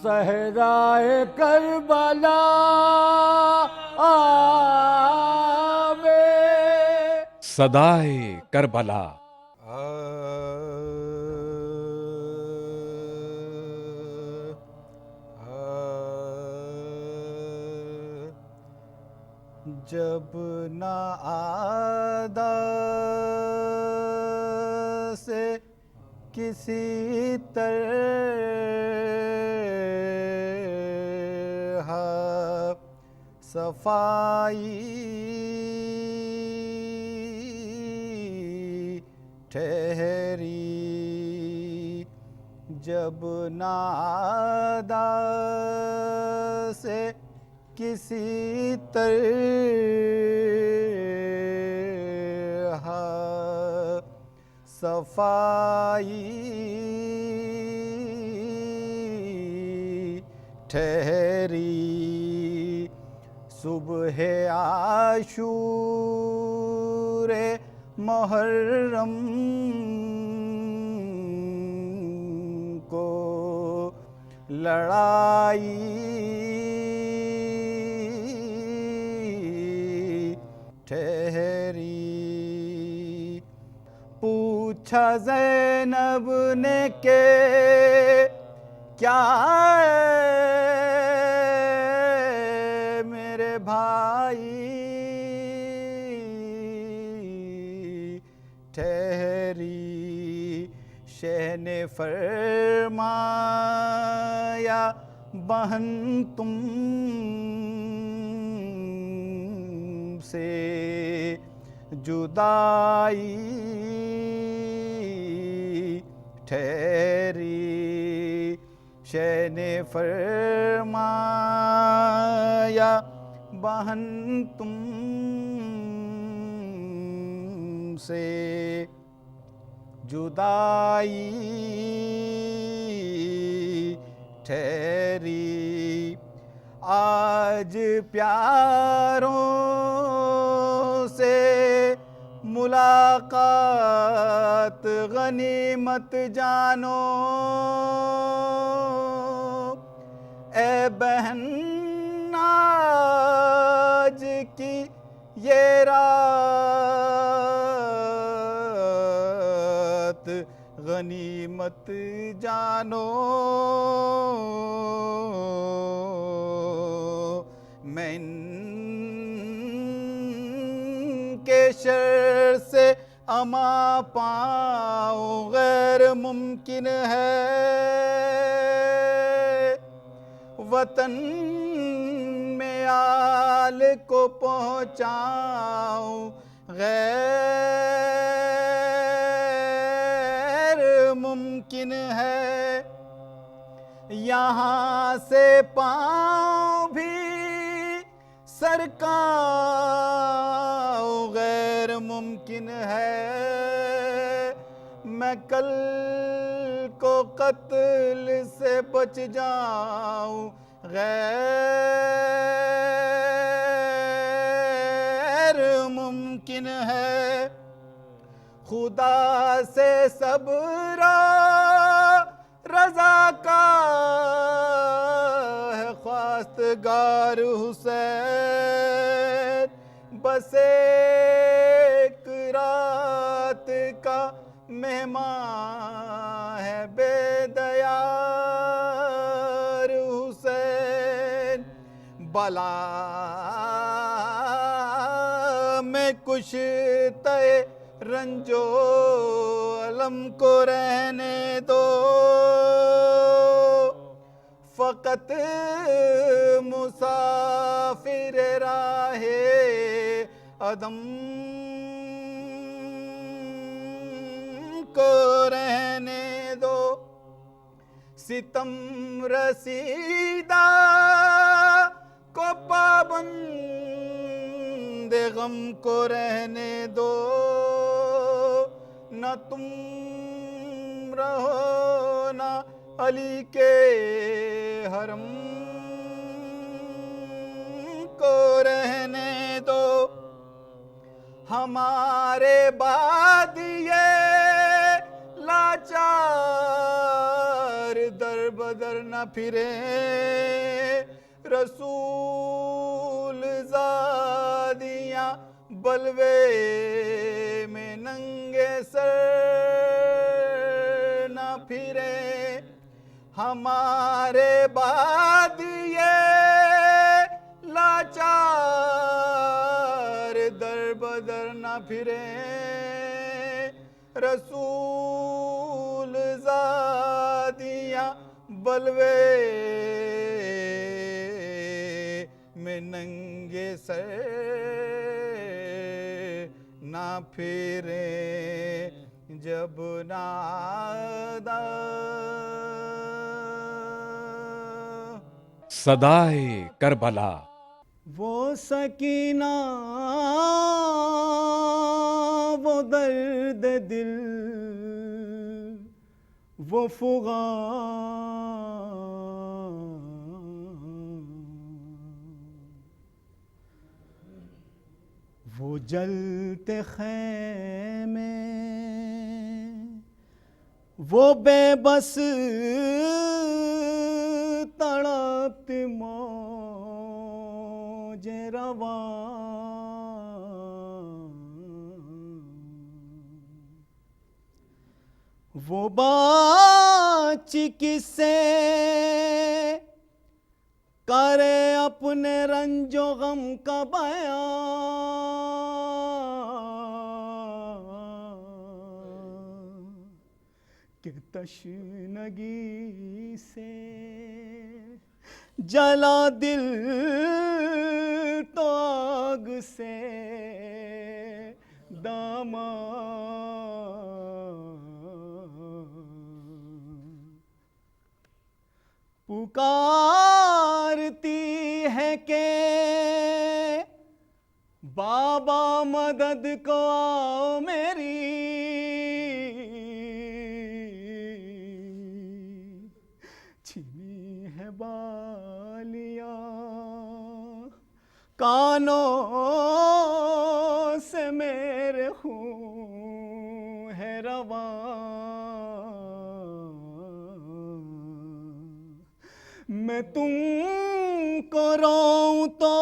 صحرائے کربلا آوے صدائے کربلا جب نہ آدا سے کسی طرح صفائی ٹھہری، جب نہ آدا سے کسی طرح صفائی ٹھہری، صبح عاشور محرم کو لڑائی ٹھہری، پوچھا زینب نے کہ کیا ہے میرے بھائی، ٹھہری، شہ نے فرمایا بہن تم سے جدائی ٹھہری، شہ نے فرمایا بہن تم سے جدائی ٹھہری، آج پیاروں سے ملاقات غنیمت جانو، اے بہن آج کی یہ رات غنیمت جانو، میں ان کے شر سے اما پاؤں غیر ممکن ہے، وطن میں آل کو پہنچاؤں غیر ممکن ہے، یہاں سے پاؤں بھی سرکاؤں غیر ممکن ہے، میں کل کو قتل سے بچ جاؤں غیر ممکن ہے، خدا سے صبر رضا کا ہے خواستگار حسین، بس ایک رات کا مہمان ہے بے دیار حسین، بلا میں کشتے رنجو علم کو رہنے دو، فقط مسافر راہ عدم کو رہنے دو، ستم رسیدہ کو پابند غم کو رہنے دو، نہ تم رہو نہ علی کے حرم کو رہنے دو، ہمارے بعد یہ لاچار در بدر نہ نہ پھرے رسول زادیاں بلوے میں ننگے سر نہ پھرے ہمارے بعد یہ لاچار در بدر نہ پھرے رسول زادیاں بلوے میں ننگے سر نہ پھرے جب ناداں صدائے کربلا وہ سکینہ وہ درد دل وہ وہ جلتے خیمے وہ بے بس تڑپتی موج رواں وہ باچی کس سے کرے اپنے رنج و غم کا بیان کہ تشنگی سے جلا دل تو آگ سے دامان پکارتی ہے کہ بابا مدد کو آؤ میری چھینی ہے بالیاں کانوں سے میرے خون ہے رواں میں تم کو روؤں تو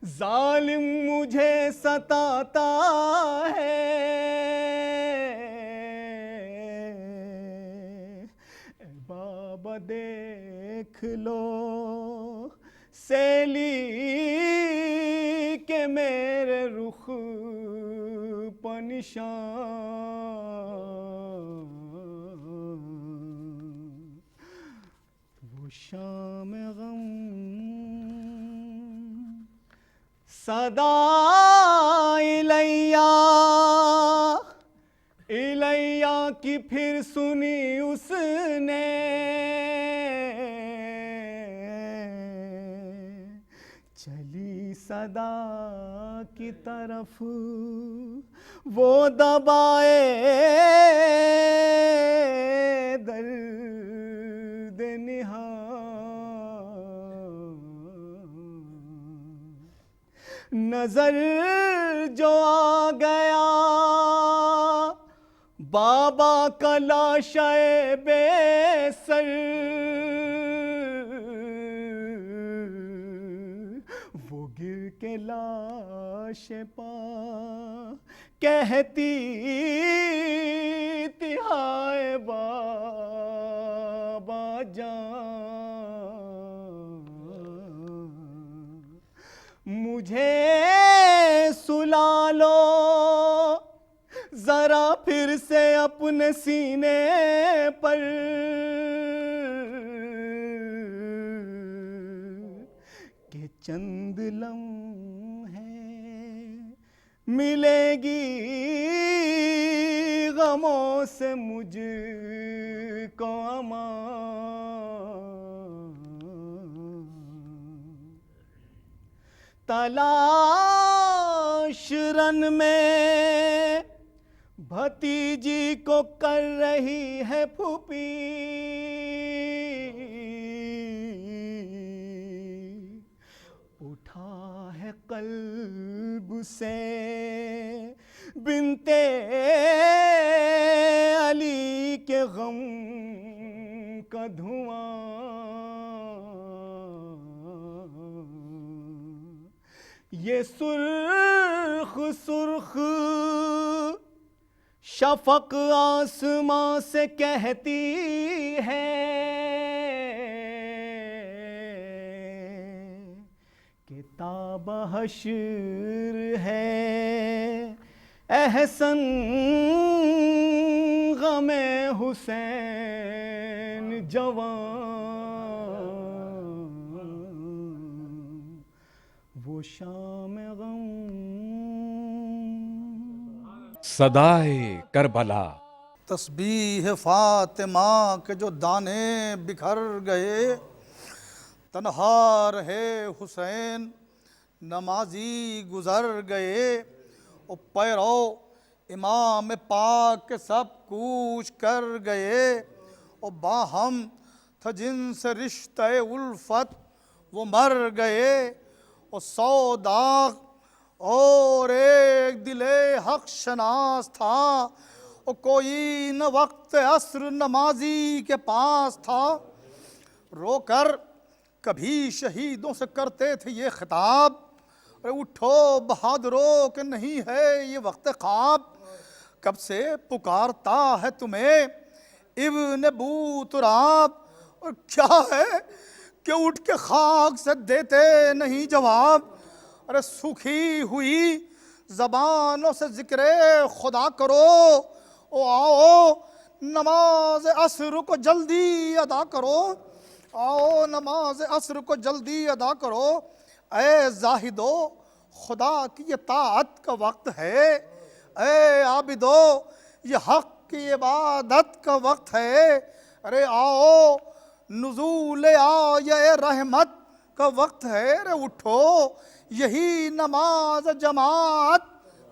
ظالم مجھے ستاتا ہے اے بابا دیکھ لو سیلی کے میرے رخ پر نشان وہ شام غم صدا الیہ کی پھر سنی اس نے چلی صدا کی طرف وہ دبائے درد نہاں نظر جو آ گیا بابا کا لاشے بے سر وہ گر کے لاش پا کہتی تھی ہائے بابا جان مجھے سلا لو ذرا پھر سے اپنے سینے پر کہ چند لمحے ملے گی غموں سے مجھ کو امان تلاش رن میں بھتیجی کو کر رہی ہے پھوپھی اٹھا ہے قلب سے بنتے علی کے غم کا دھواں، یہ سرخ سرخ شفق آسماں سے کہتی ہے کہ تاب حشر ہے احسن غم حسین جوان، وہ شام غم صدائے کربلا، تسبیح فاطمہ کے جو دانے بکھر گئے، تنہا رہے حسین نمازی گزر گئے، او پیرو امام پاک کے سب کوچ کر گئے، او باہم تھا جن سے رشتہ الفت وہ مر گئے، او 100 داغ اور ایک دل حق شناس تھا، او کوئی نہ وقت عصر نمازی کے پاس تھا، رو کر کبھی شہیدوں سے کرتے تھے یہ خطاب، ارے اٹھو بہادروں کہ نہیں ہے یہ وقت خواب، کب سے پکارتا ہے تمہیں ابن بوتراب، اور کیا ہے کہ اٹھ کے خاک سے دیتے نہیں جواب، ارے سوکھی ہوئی زبانوں سے ذکر خدا کرو، او آؤ نماز عصر کو جلدی ادا کرو، آؤ نماز عصر کو جلدی ادا کرو، اے زاہدو خدا کی اطاعت کا وقت ہے، اے عابدو یہ حق کی عبادت کا وقت ہے، ارے آؤ نزول آیہ رحمت کا وقت ہے، ارے اٹھو یہی نماز جماعت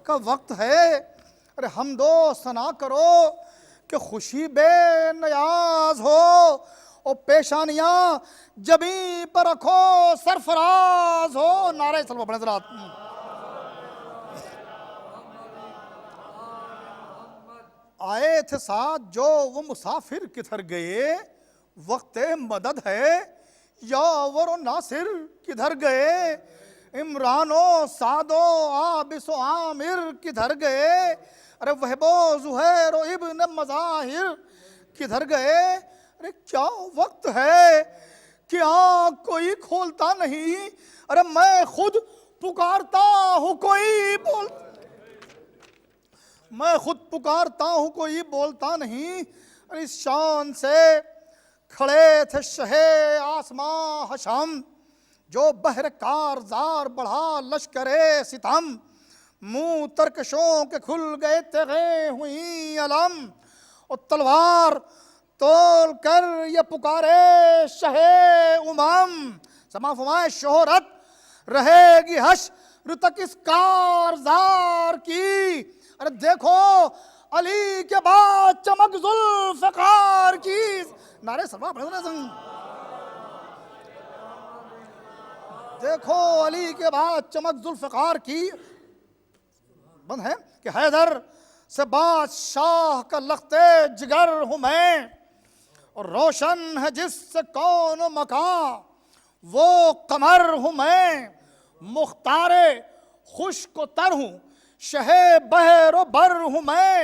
کا وقت ہے، ارے حمد و ثنا کرو کہ خوشی بے نیاز ہو، اور پیشانیاں جبیں پر رکھو سرفراز ہو، نعرہ صلوات پڑھیں حضرات۔ آئے تھے ساتھ جو وہ مسافر کدھر گئے، وقت مدد ہے یاور و ناصر کدھر گئے، عمران و سعد و عابس و عامر کدھر گئے، ارے وہب و زہیر و ابن مظاہر کدھر گئے، ارے کیا وقت ہے کہ آنکھ کوئی کھولتا نہیں، ارے میں خود پکارتا ہوں کوئی میں خود پکارتا ہوں کوئی بولتا نہیں، اس شان سے کھڑے تھے شہ آسماں حشم، جو بحر کارزار بڑھا لشکر ستم، منہ ترکشوں کے کھل گئے تیغے ہوئی علم، اور تلوار تول کر یہ پکارے شہ امم، سما فرمائے شہرت رہے گی حشر تک اس کارزار کی، ارے دیکھو علی کے بعد چمک ذوالفقار کی، نعرے سلوات پڑھیں، دیکھو علی کے بعد چمک ذوالفقار کی، بند ہے کہ حیدر سے بادشاہ کا لخت جگر ہوں میں، اور روشن ہے جس سے کون و مکان وہ قمر ہوں میں، مختار خشک و تر ہوں شہ بحر و بر ہوں میں،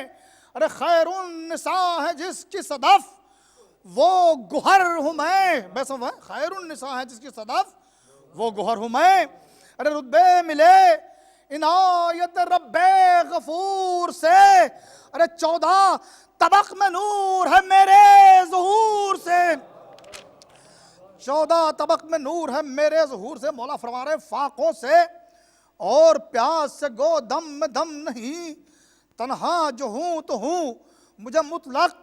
ارے خیر النساء ہے جس کی صدف وہ گوہر ہوں میں، خیر النساء ہے جس کی صدف وہ گوہر ہوں میں، ارے رتبے ملے عنایت رب غفور سے، ارے 14 طبق میں نور ہے میرے ظہور سے، 14 طبق میں نور ہے میرے ظہور سے، مولا فرما رہے فاقوں سے اور پیاس سے گو دم میں دم نہیں، تنہا جو ہوں تو ہوں مجھے مطلق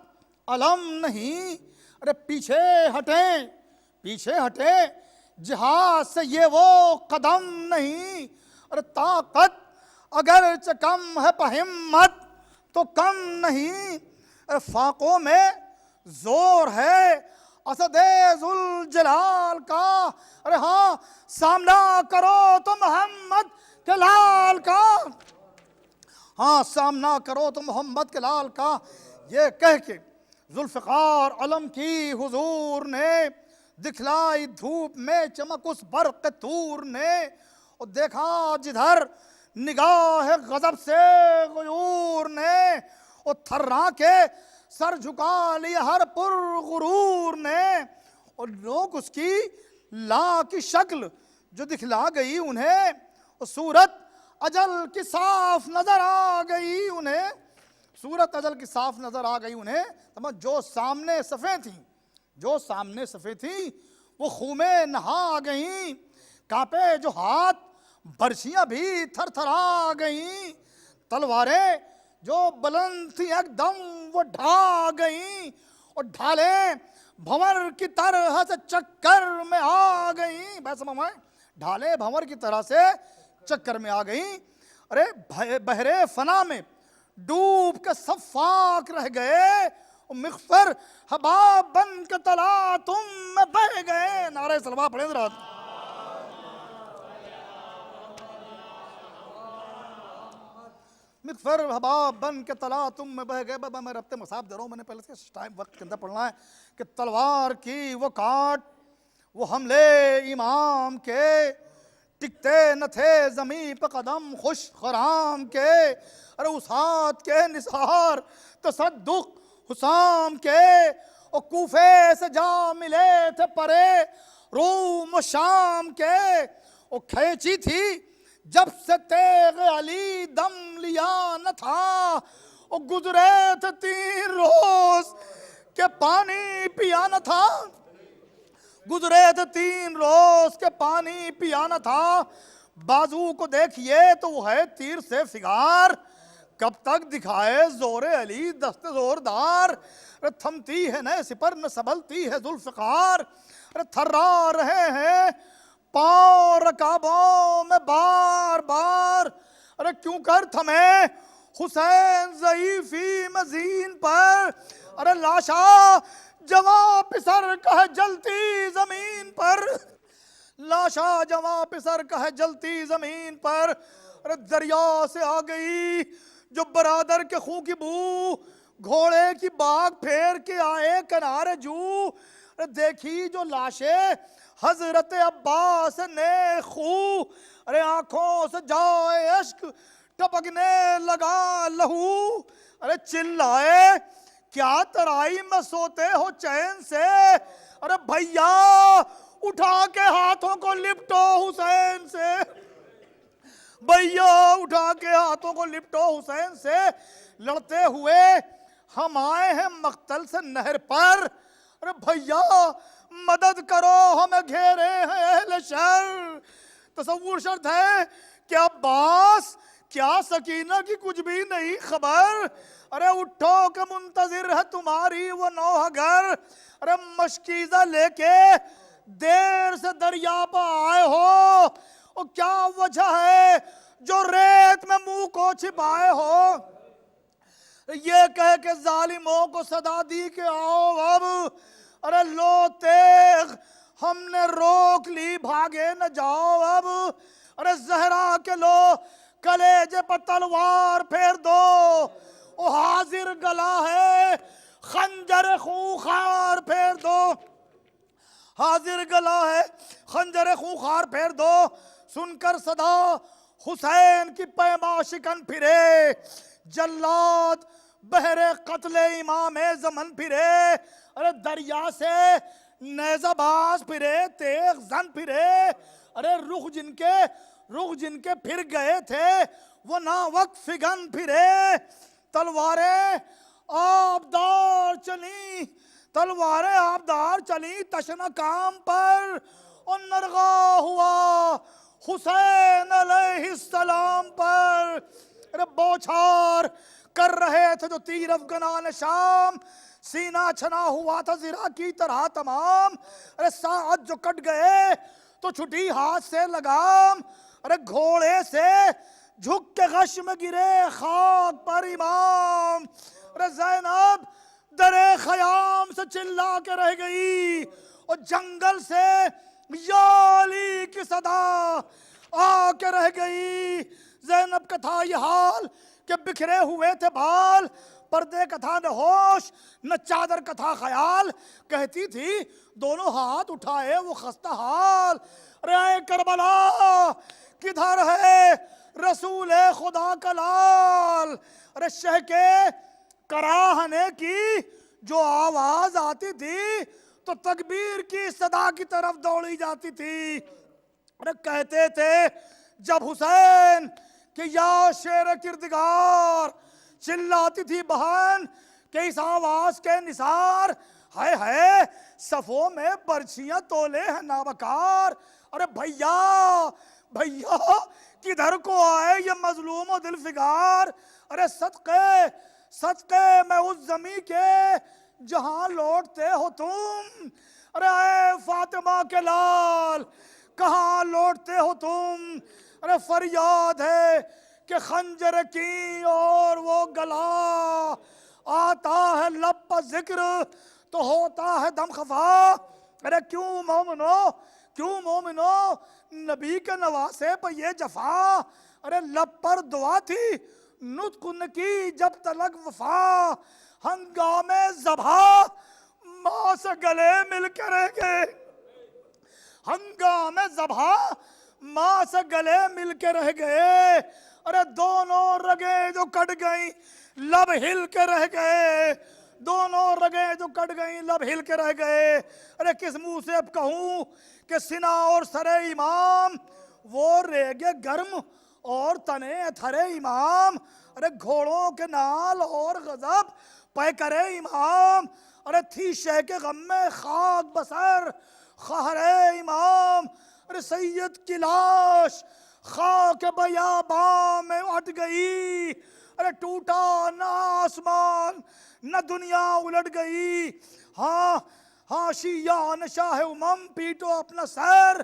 علم نہیں، ارے پیچھے ہٹیں جہاد سے یہ وہ قدم نہیں، ارے طاقت اگرچہ کم ہے پر ہمت تو کم نہیں، ارے فاقوں میں زور ہے اسد ذوالجلال کا، ارے ہاں سامنا کرو تو محمد کے لال کا، ہاں سامنا کرو تو محمد کے لال کا، یہ کہہ کے ذوالفقار علم کی حضور نے، دکھلائی دھوپ میں چمک اس برق طور نے، اور دیکھا جدھر نگاہ غضب سے غیور نے، اور تھرا کے سر جھکا لیا ہر پر غرور نے، اور لوگ اس کی لا کی شکل جو دکھلا گئی انہیں، اور صورت اجل کی صاف نظر آ گئی انہیں، صورت اجل کی صاف نظر آ گئی انہیں، جو سامنے صفیں تھیں، جو سامنے صفیں تھیں وہ خون میں نہا گئیں، کانپے جو ہاتھ برچیاں بھی تھر تھرا گئیں، تلواریں جو بلند تھیں ایک دم وہ ڈھا گئیں، اور ڈھالیں بھنور کی طرح سے چکر میں آ گئیں، بھائی سمجھ ڈھالیں بھنور کی طرح سے چکر میں آ گئیں، ارے بحر فنا میں ڈوب کے صفاق رہ گئے، مغفر حباب بن کے تلا تم میں بہ گئے۔ نعرہ صلوات پڑھیں ذرا۔ مغفر حباب بن کے تلا تم میں بہ گئے۔ بابا میں ربط مصاب دے رہا ہوں، میں نے پہلے سے ٹائم وقت کے اندر پڑھنا ہے کہ تلوار کی وہ کاٹ، وہ حملے امام کے، ٹکتے نہ تھے زمین پہ قدم خوش خرام کے، ارے اس ہاتھ کے نثار تصدق حسام کے، اور کوفے سے جا ملے تھے پرے روم و شام کے، اور کھینچی تھی جب سے تیغ علی دم لیا نہ تھا، اور گزرے تھے 3 روز کہ پانی پیا نہ تھا، گزرے تھے 3 روز کے پانی پیا نہ تھا، بازو کو دیکھئے تو وہ ہے تیر سے فگار، کب تک دکھائے زور علی دست زوردار، تھمتی ہے نہ سپر نہ سبلتی ہے ذوالفقار، تھرا رہے ہیں پاؤں رکابوں میں بار بار، ارے کیوں کر تھمے حسین ضعیفی مزین پر، ارے لاشا جوان پسر کا ہے جلتی زمین پر، لاشا جوان پسر کا ہے جلتی زمین پر، ارے دریا سے آ گئی جو برادر کے خون کی بو، گھوڑے کی باغ پھیر کے آئے کنارے جو، ارے دیکھی جو لاشیں حضرت عباس نے خو، ارے آنکھوں سے جائے عشق ٹپکنے لگا لہو، ارے چلائے کیا ترائی میں سوتے ہو چین سے، ارے بھیا اٹھا کے ہاتھوں کو لپٹو حسین سے، بھیا اٹھا کے ہاتھوں کو لپٹو حسین سے، لڑتے ہوئے ہم آئے ہیں مقتل سے نہر پر، ارے بھیا مدد کرو ہمیں گھیرے ہیں اہل شر، تصور شرط ہے کہ عباس کیا سکینہ کی کچھ بھی نہیں خبر، ارے اٹھو کہ منتظر ہے تمہاری وہ نوحہ گر، ارے مشکیزہ لے کے دیر سے دریا پہ آئے ہو، اور کیا وجہ ہے جو ریت میں منہ کو چھپائے ہو، یہ کہہ کے ظالموں کو صدا دی کہ آؤ اب، ارے لو تیغ ہم نے روک لی بھاگے نہ جاؤ اب، ارے زہرا کے لو کلیجے پر تلوار پھیر دو، او حاضر گلا ہے خنجر خونخوار پھیر دو، حاضر گلا ہے خنجر خونخوار پھیر دو، سن کر صدا حسین کی پیما شکن پھرے، جلاد بحر قتل امام زمن پھرے، ارے دریا سے نیزہ باز پھرے تیغ زن پھرے، ارے رخ جن کے پھر گئے تھے وہ نا وقت فگن پھرے، تلواریں آبدار چلیں، تلواریں آبدار چلیں تشنہ کام پر، اور نرغا ہوا حسین علیہ السلام پر، ارے بوچھار کر رہے تھے جو تیر افغانان شام، سینہ چھنا ہوا تھا زرہ کی طرح تمام، ارے ساعت جو کٹ گئے تو چھٹی ہاتھ سے لگام، ارے گھوڑے سے جھک کے غش میں گرے خاک پر امام، ارے زینب در خیام سے چلا کے رہ گئی، اور جنگل سے یا علی کی صدا آ کے رہ گئی، زینب کا تھا یہ حال کہ بکھرے ہوئے تھے بال پردے کا تھا نہ ہوش نہ چادر کا تھا خیال، کہتی تھی دونوں ہاتھ اٹھائے وہ خستہ حال، رے کربلا کدھر ہے رسول خدا کا لال، ارے شہ کے کراہنے کی جو آواز آتی تھی تو تکبیر کی صدا کی طرف دوڑی جاتی تھی۔ ارے کہتے تھے جب حسین کہ یا شیر کردگار، چلاتی تھی بہن کہ اس آواز کے نثار، ہے صفوں میں برچیاں تولے ہیں نابکار، ارے بھیا بھیا کدھر کو آئے یہ مظلوم و دل فگار، ارے صدقے میں اس زمین کے جہاں لوٹتے ہو تم، ارے اے فاطمہ کے لال کہاں لوٹتے ہو تم، ارے فریاد ہے کہ خنجر کی اور وہ گلا، آتا ہے لب پر ذکر تو ہوتا ہے دم خفا، ارے کیوں مومنو نبی کے نواسے پر یہ جفا، ارے لب پر دعا تھی نطق ان کی جب تلک وفا، ہنگامے ذبح ماں سے گلے مل کے رہ گئے، ہنگامے ذبح ماں سے گلے مل کے رہ گئے، ارے دونوں رگیں جو کٹ گئیں لب ہل کے رہ گئے، دونوں رگیں جو کٹ گئیں لب ہل کے رہ گئے، ارے کس منہ سے اب کہوں کہ سینہ اور سر امام وہ ریگے گرم اور تنے تھرے امام، ارے گھوڑوں کے نال اور غضب پے کرے امام، ارے تھی شہ کے غم میں خاک بسر خہر امام، ارے سید کی لاش خاک بیاباں میں اٹ گئی، ارے ٹوٹا نہ آسمان نہ دنیا الٹ گئی، ہاں شیعان شاہ امم پیٹو اپنا سر،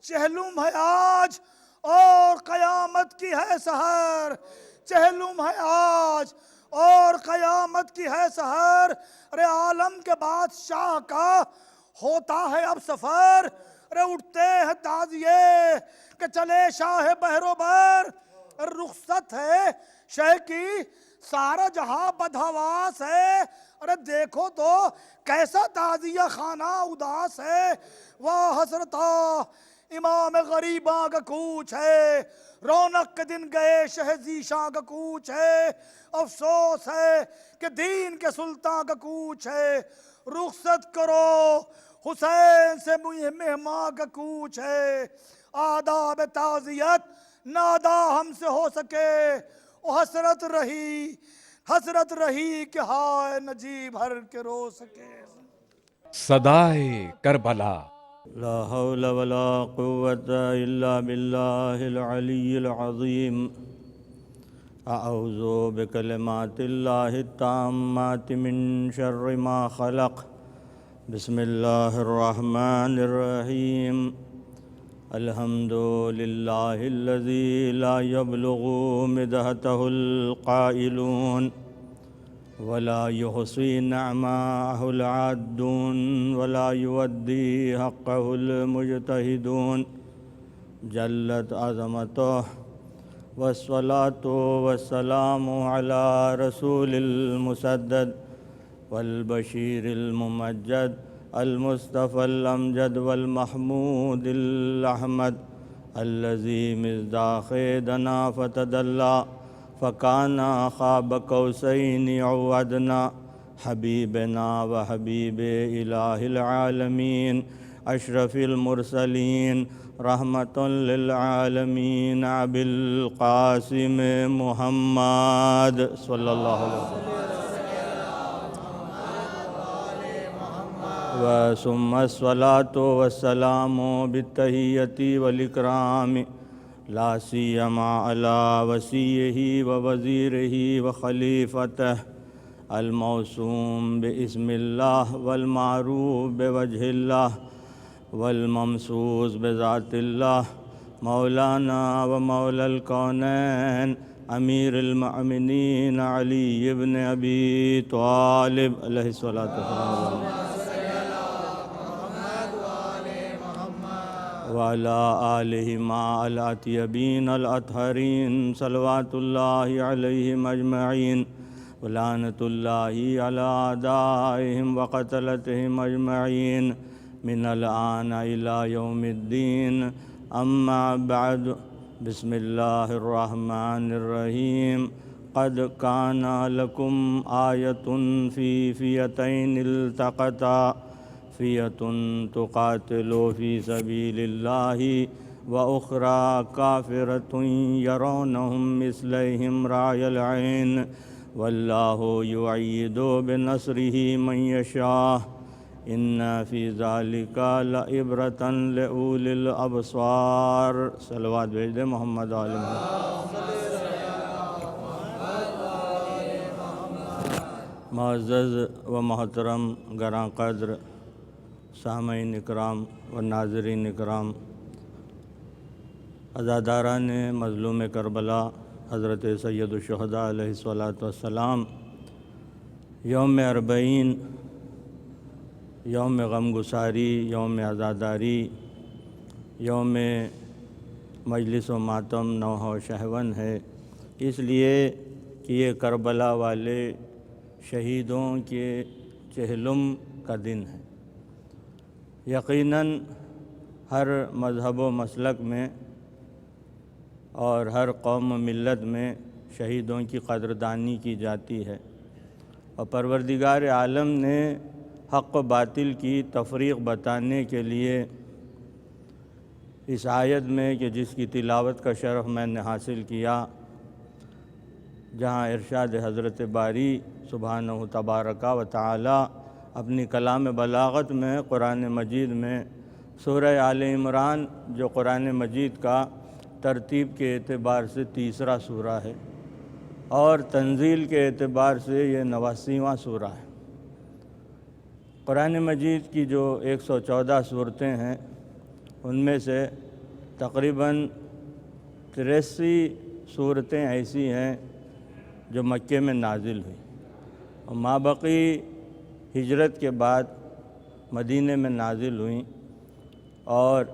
چہلم ہے آج اور قیامت کی ہے سحر، چہلم ہے آج اور قیامت کی ہے سحر، ارے عالم کے بادشاہ کا ہوتا ہے اب سفر، ارے اٹھتے ہیں تازیے کہ چلے شاہ بحر و بر، رخصت ہے شہ کی سارا جہاں بدحواس ہے، ارے دیکھو تو کیسا تازیہ خانہ اداس ہے، واہ حسرتا امام غریباں کا کوچ ہے، رونق کے دن گئے شہ زیشاں کا کوچ ہے، افسوس ہے کہ دین کے سلطان کا کوچ ہے، رخصت کرو حسین سے مہماں کا کوچ ہے، آداب تعزیت نادا ہم سے ہو سکے، وہ حسرت رہی کہ ہائے نجیب ہر کے رو سکے۔ صدائے کربلا لا حول ولا قوة إلا بالله العلي العظيم، أعوذ بكلمات الله التامات من شر ما خلق، بسم الله الرحمن الرحيم، الحمد لله الذي لا يبلغ مدحته القائلون ولا يحصي نعماءه العادون ولا يودي حقه المجتهدون، جلت عظمته والصلاة والسلام على رسول المسدد والبشير الممجد المصطفى الأمجد والمحمود الأحمد الذي مصداق دنا فتدلى فكان خاب قوسين أو أدنى، حبيبنا وحبيب إله العالمين أشرف المرسلين رحمة للعالمين أبي القاسم محمد صلى الله عليه وسلم، وثم الصلاة والسلام بالتحية والإكرام لا سيما على وصيه ووزيره وخليفته الموسوم باسم الله والمعروف بوجه الله والممسوس بذات الله، مولانا ومولى الكونين أمير المؤمنين علي بن أبي طالب عليه الصلاة والسلام، وعلى آله مع الأطيبين الأطهرين صلوات الله عليهم أجمعين، ولعنة الله على أعدائهم وقتلتهم أجمعين من الآن إلى يوم الدين. أما بعد، بسم الله الرحمن الرحيم. قد كان لكم آية في فئتين التقتا، فئة تقاتل في سبيل الله وأخرى كافرة يرونهم مثليهم رأي العين والله يؤيد بنصره من يشاء إن في ذلك لعبرة لأولي الأبصار. صلوات بھیج دیں محمد علیہ معزز و محترم گراں قدر سامعین اکرام و ناظرین اکرام، عزاداران مظلوم کربلا حضرت سید الشہداء علیہ الصلاۃ والسلام، یوم اربعین، یوم غم گساری، یوم عزاداری، یوم مجلس و ماتم نوح و شہون ہے، اس لیے کہ یہ کربلا والے شہیدوں کے چہلم کا دن ہے۔ یقیناً ہر مذہب و مسلک میں اور ہر قوم و ملت میں شہیدوں کی قدردانی کی جاتی ہے، اور پروردگار عالم نے حق و باطل کی تفریق بتانے کے لیے اس آیت میں کہ جس کی تلاوت کا شرف میں نے حاصل کیا، جہاں ارشاد حضرت باری سبحانہ تبارک و تعالی اپنی کلام بلاغت میں قرآن مجید میں سورہ آل عمران جو قرآن مجید کا ترتیب کے اعتبار سے تیسرا سورہ ہے اور تنزیل کے اعتبار سے یہ 89واں سورہ ہے۔ قرآن مجید کی جو 114 صورتیں ہیں ان میں سے تقریباً 83 صورتیں ایسی ہیں جو مکے میں نازل ہوئی اور مابقی ہجرت کے بعد مدینے میں نازل ہوئیں، اور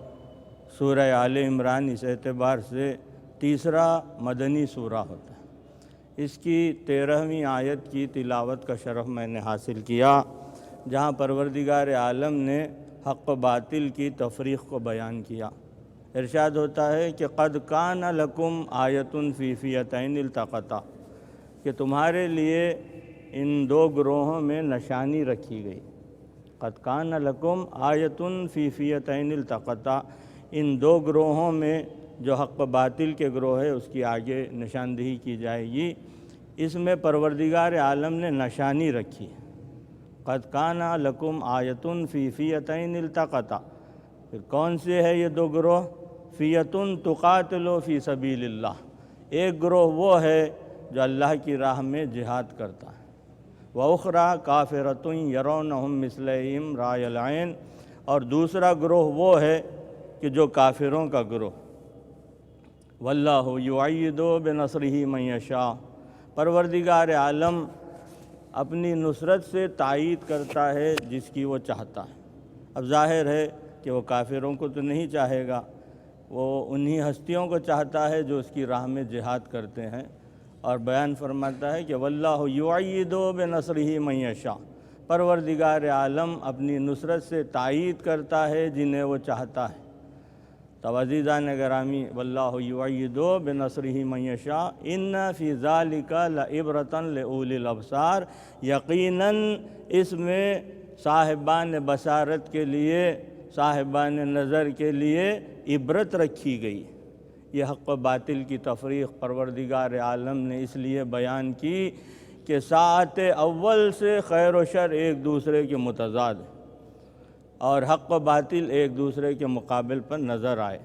سورہ آل عمران اس اعتبار سے تیسرا مدنی سورہ ہوتا ہے۔ اس کی 13ویں آیت کی تلاوت کا شرف میں نے حاصل کیا، جہاں پروردگار عالم نے حق و باطل کی تفریق کو بیان کیا۔ ارشاد ہوتا ہے کہ قد کان لکم آیۃ فی فئتین التقتا، کہ تمہارے لیے ان دو گروہوں میں نشانی رکھی گئی۔ قد کان لکم آیۃ فی فئتین التقتا، ان دو گروہوں میں جو حق و باطل کے گروہ ہے اس کی آگے نشاندہی کی جائے گی۔ اس میں پروردگار عالم نے نشانی رکھی۔ قد کان لکم آیۃ فی فئتین التقتا، پھر کون سے ہے یہ دو گروہ؟ فئۃ تقاتل فی سبیل اللہ، ایک گروہ وہ ہے جو اللہ کی راہ میں جہاد کرتا ہے، وَأُخْرَى كَافِرَةٌ يَرَوْنَهُمْ مِثْلَيْهِمْ رَأْيَ الْعَيْنِ، اور دوسرا گروہ وہ ہے کہ جو کافروں کا گروہ۔ وَاللَّهُ يُعَيِّدُ بِنَصْرِهِ مَن يَشَاءُ، پروردگار عالم اپنی نصرت سے تائید کرتا ہے جس کی وہ چاہتا ہے۔ اب ظاہر ہے کہ وہ کافروں کو تو نہیں چاہے گا، وہ انہی ہستیوں کو چاہتا ہے جو اس کی راہ میں جہاد کرتے ہیں، اور بیان فرماتا ہے کہ واللہ یعید بنصرہ من یشاء، پروردگار عالم اپنی نصرت سے تائید کرتا ہے جنہیں وہ چاہتا ہے۔ تو عزیزان گرامی، واللہ یعید بنصرہ من یشاء ان فی ذالک لعبرۃ لأولی الابصار، یقیناً اس میں صاحبان بصارت کے لیے، صاحبان نظر کے لیے عبرت رکھی گئی۔ یہ حق و باطل کی تفریق پروردگار عالم نے اس لیے بیان کی کہ ساعت اول سے خیر و شر ایک دوسرے کے متضاد ہیں اور حق و باطل ایک دوسرے کے مقابل پر نظر آئے۔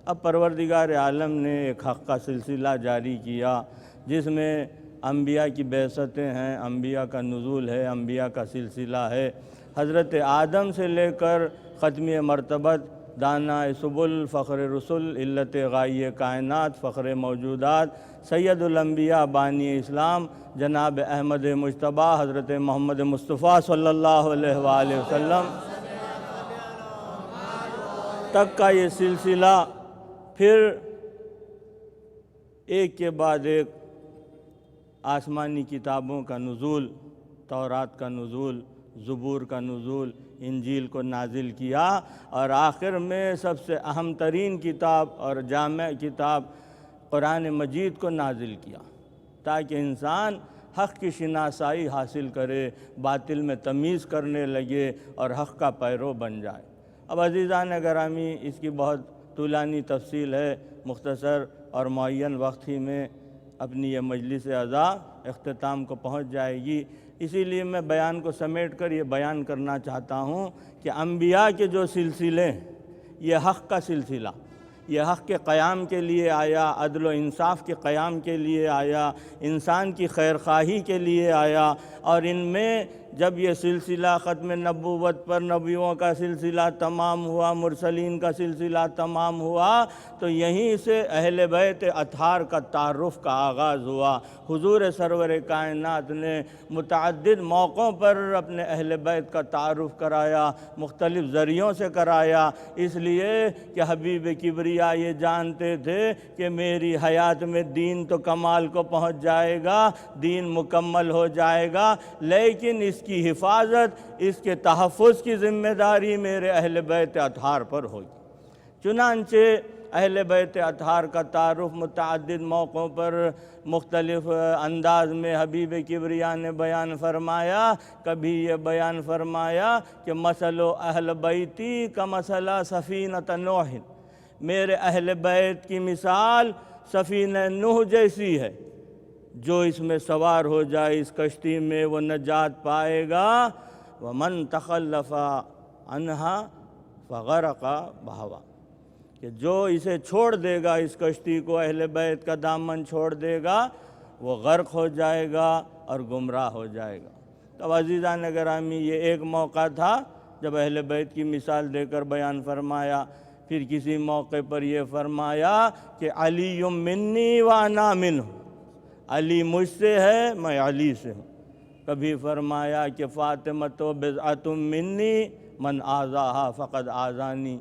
اب پروردگار عالم نے ایک حق کا سلسلہ جاری کیا جس میں انبیاء کی بعثتیں ہیں، انبیاء کا نزول ہے، انبیاء کا سلسلہ ہے۔ حضرت آدم سے لے کر ختمی مرتبت، دانہ سبل، فخر رسل، علت غائی کائنات، فخر موجودات، سید الانبیاء بانی اسلام جناب احمد مجتبیٰ حضرت محمد مصطفیٰ صلی اللہ علیہ وآلہ وسلم تک کا یہ سلسلہ پھر ایک کے بعد ایک آسمانی کتابوں کا نزول، تورات کا نزول، زبور کا نزول، انجیل کو نازل کیا، اور آخر میں سب سے اہم ترین کتاب اور جامع کتاب قرآن مجید کو نازل کیا، تاکہ انسان حق کی شناسائی حاصل کرے، باطل میں تمیز کرنے لگے اور حق کا پیرو بن جائے۔ اب عزیزان گرامی، اس کی بہت طولانی تفصیل ہے، مختصر اور معین وقت ہی میں اپنی یہ مجلس عزا اختتام کو پہنچ جائے گی، اسی لیے میں بیان کو سمیٹ کر یہ بیان کرنا چاہتا ہوں کہ انبیاء کے جو سلسلے، یہ حق کا سلسلہ، یہ حق کے قیام کے لیے آیا، عدل و انصاف کے قیام کے لیے آیا، انسان کی خیرخواہی کے لیے آیا، اور ان میں جب یہ سلسلہ ختم نبوت پر نبیوں کا سلسلہ تمام ہوا، مرسلین کا سلسلہ تمام ہوا، تو یہیں سے اہل بیت اطہار کا تعارف کا آغاز ہوا۔ حضور سرور کائنات نے متعدد موقعوں پر اپنے اہل بیت کا تعارف کرایا، مختلف ذریعوں سے کرایا، اس لیے کہ حبیب کبریا یہ جانتے تھے کہ میری حیات میں دین تو کمال کو پہنچ جائے گا، دین مکمل ہو جائے گا، لیکن اس کی حفاظت، اس کے تحفظ کی ذمہ داری میرے اہل بیت اطہار پر ہوگی۔ چنانچہ اہل بیت اطہار کا تعارف متعدد موقعوں پر مختلف انداز میں حبیب کبریا نے بیان فرمایا۔ کبھی یہ بیان فرمایا کہ مثل اہل بیتی کا مثل سفینۃ نوح، میرے اہل بیت کی مثال سفینہ نوح جیسی ہے، جو اس میں سوار ہو جائے اس کشتی میں وہ نجات پائے گا، ومن تخلف عنہا فغرق بہوا، کہ جو اسے چھوڑ دے گا، اس کشتی کو، اہل بیت کا دامن چھوڑ دے گا، وہ غرق ہو جائے گا اور گمراہ ہو جائے گا۔ تو عزیزان گرامی، یہ ایک موقع تھا جب اہل بیت کی مثال دے کر بیان فرمایا۔ پھر کسی موقع پر یہ فرمایا کہ علی منی وانا منہ، علی مجھ سے ہے، میں علی سے ہوں۔ کبھی فرمایا کہ فاطمۃ بضعۃ منی، من آذاہا فقد آذانی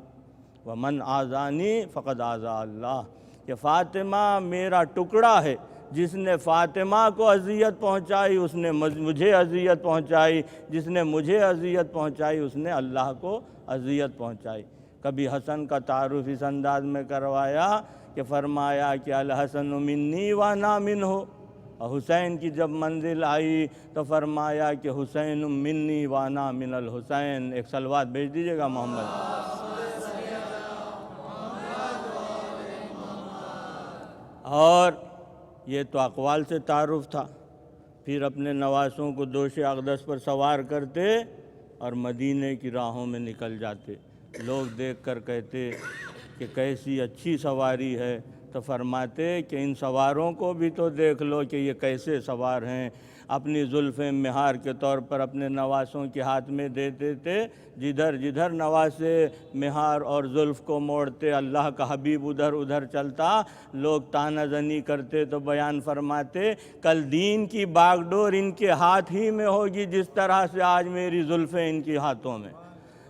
ومن آذانی فقد آذا اللہ، کہ فاطمہ میرا ٹکڑا ہے، جس نے فاطمہ کو اذیت پہنچائی اس نے مجھے اذیت پہنچائی، جس نے مجھے اذیت پہنچائی اس نے اللہ کو اذیت پہنچائی۔ کبھی حسن کا تعارف اس انداز میں کروایا کہ فرمایا کہ الحسن منی وانا منہ، اور حسین کی جب منزل آئی تو فرمایا کہ حسین منی وانا من الحسین۔ ایک صلوات بھیج دیجیے گا محمد۔ اور یہ تو اقوال سے تعارف تھا۔ پھر اپنے نواسوں کو دوش اقدس پر سوار کرتے اور مدینے کی راہوں میں نکل جاتے، لوگ دیکھ کر کہتے کہ کیسی اچھی سواری ہے، تو فرماتے کہ ان سواروں کو بھی تو دیکھ لو کہ یہ کیسے سوار ہیں۔ اپنی زلف مہار کے طور پر اپنے نواسوں کے ہاتھ میں دیتے تھے، جدھر جدھر نواسے مہار اور زلف کو موڑتے اللہ کا حبیب ادھر ادھر چلتا، لوگ تانہ زنی کرتے تو بیان فرماتے کل دین کی باغ ڈور ان کے ہاتھ ہی میں ہوگی جس طرح سے آج میری زلفیں ان کے ہاتھوں میں۔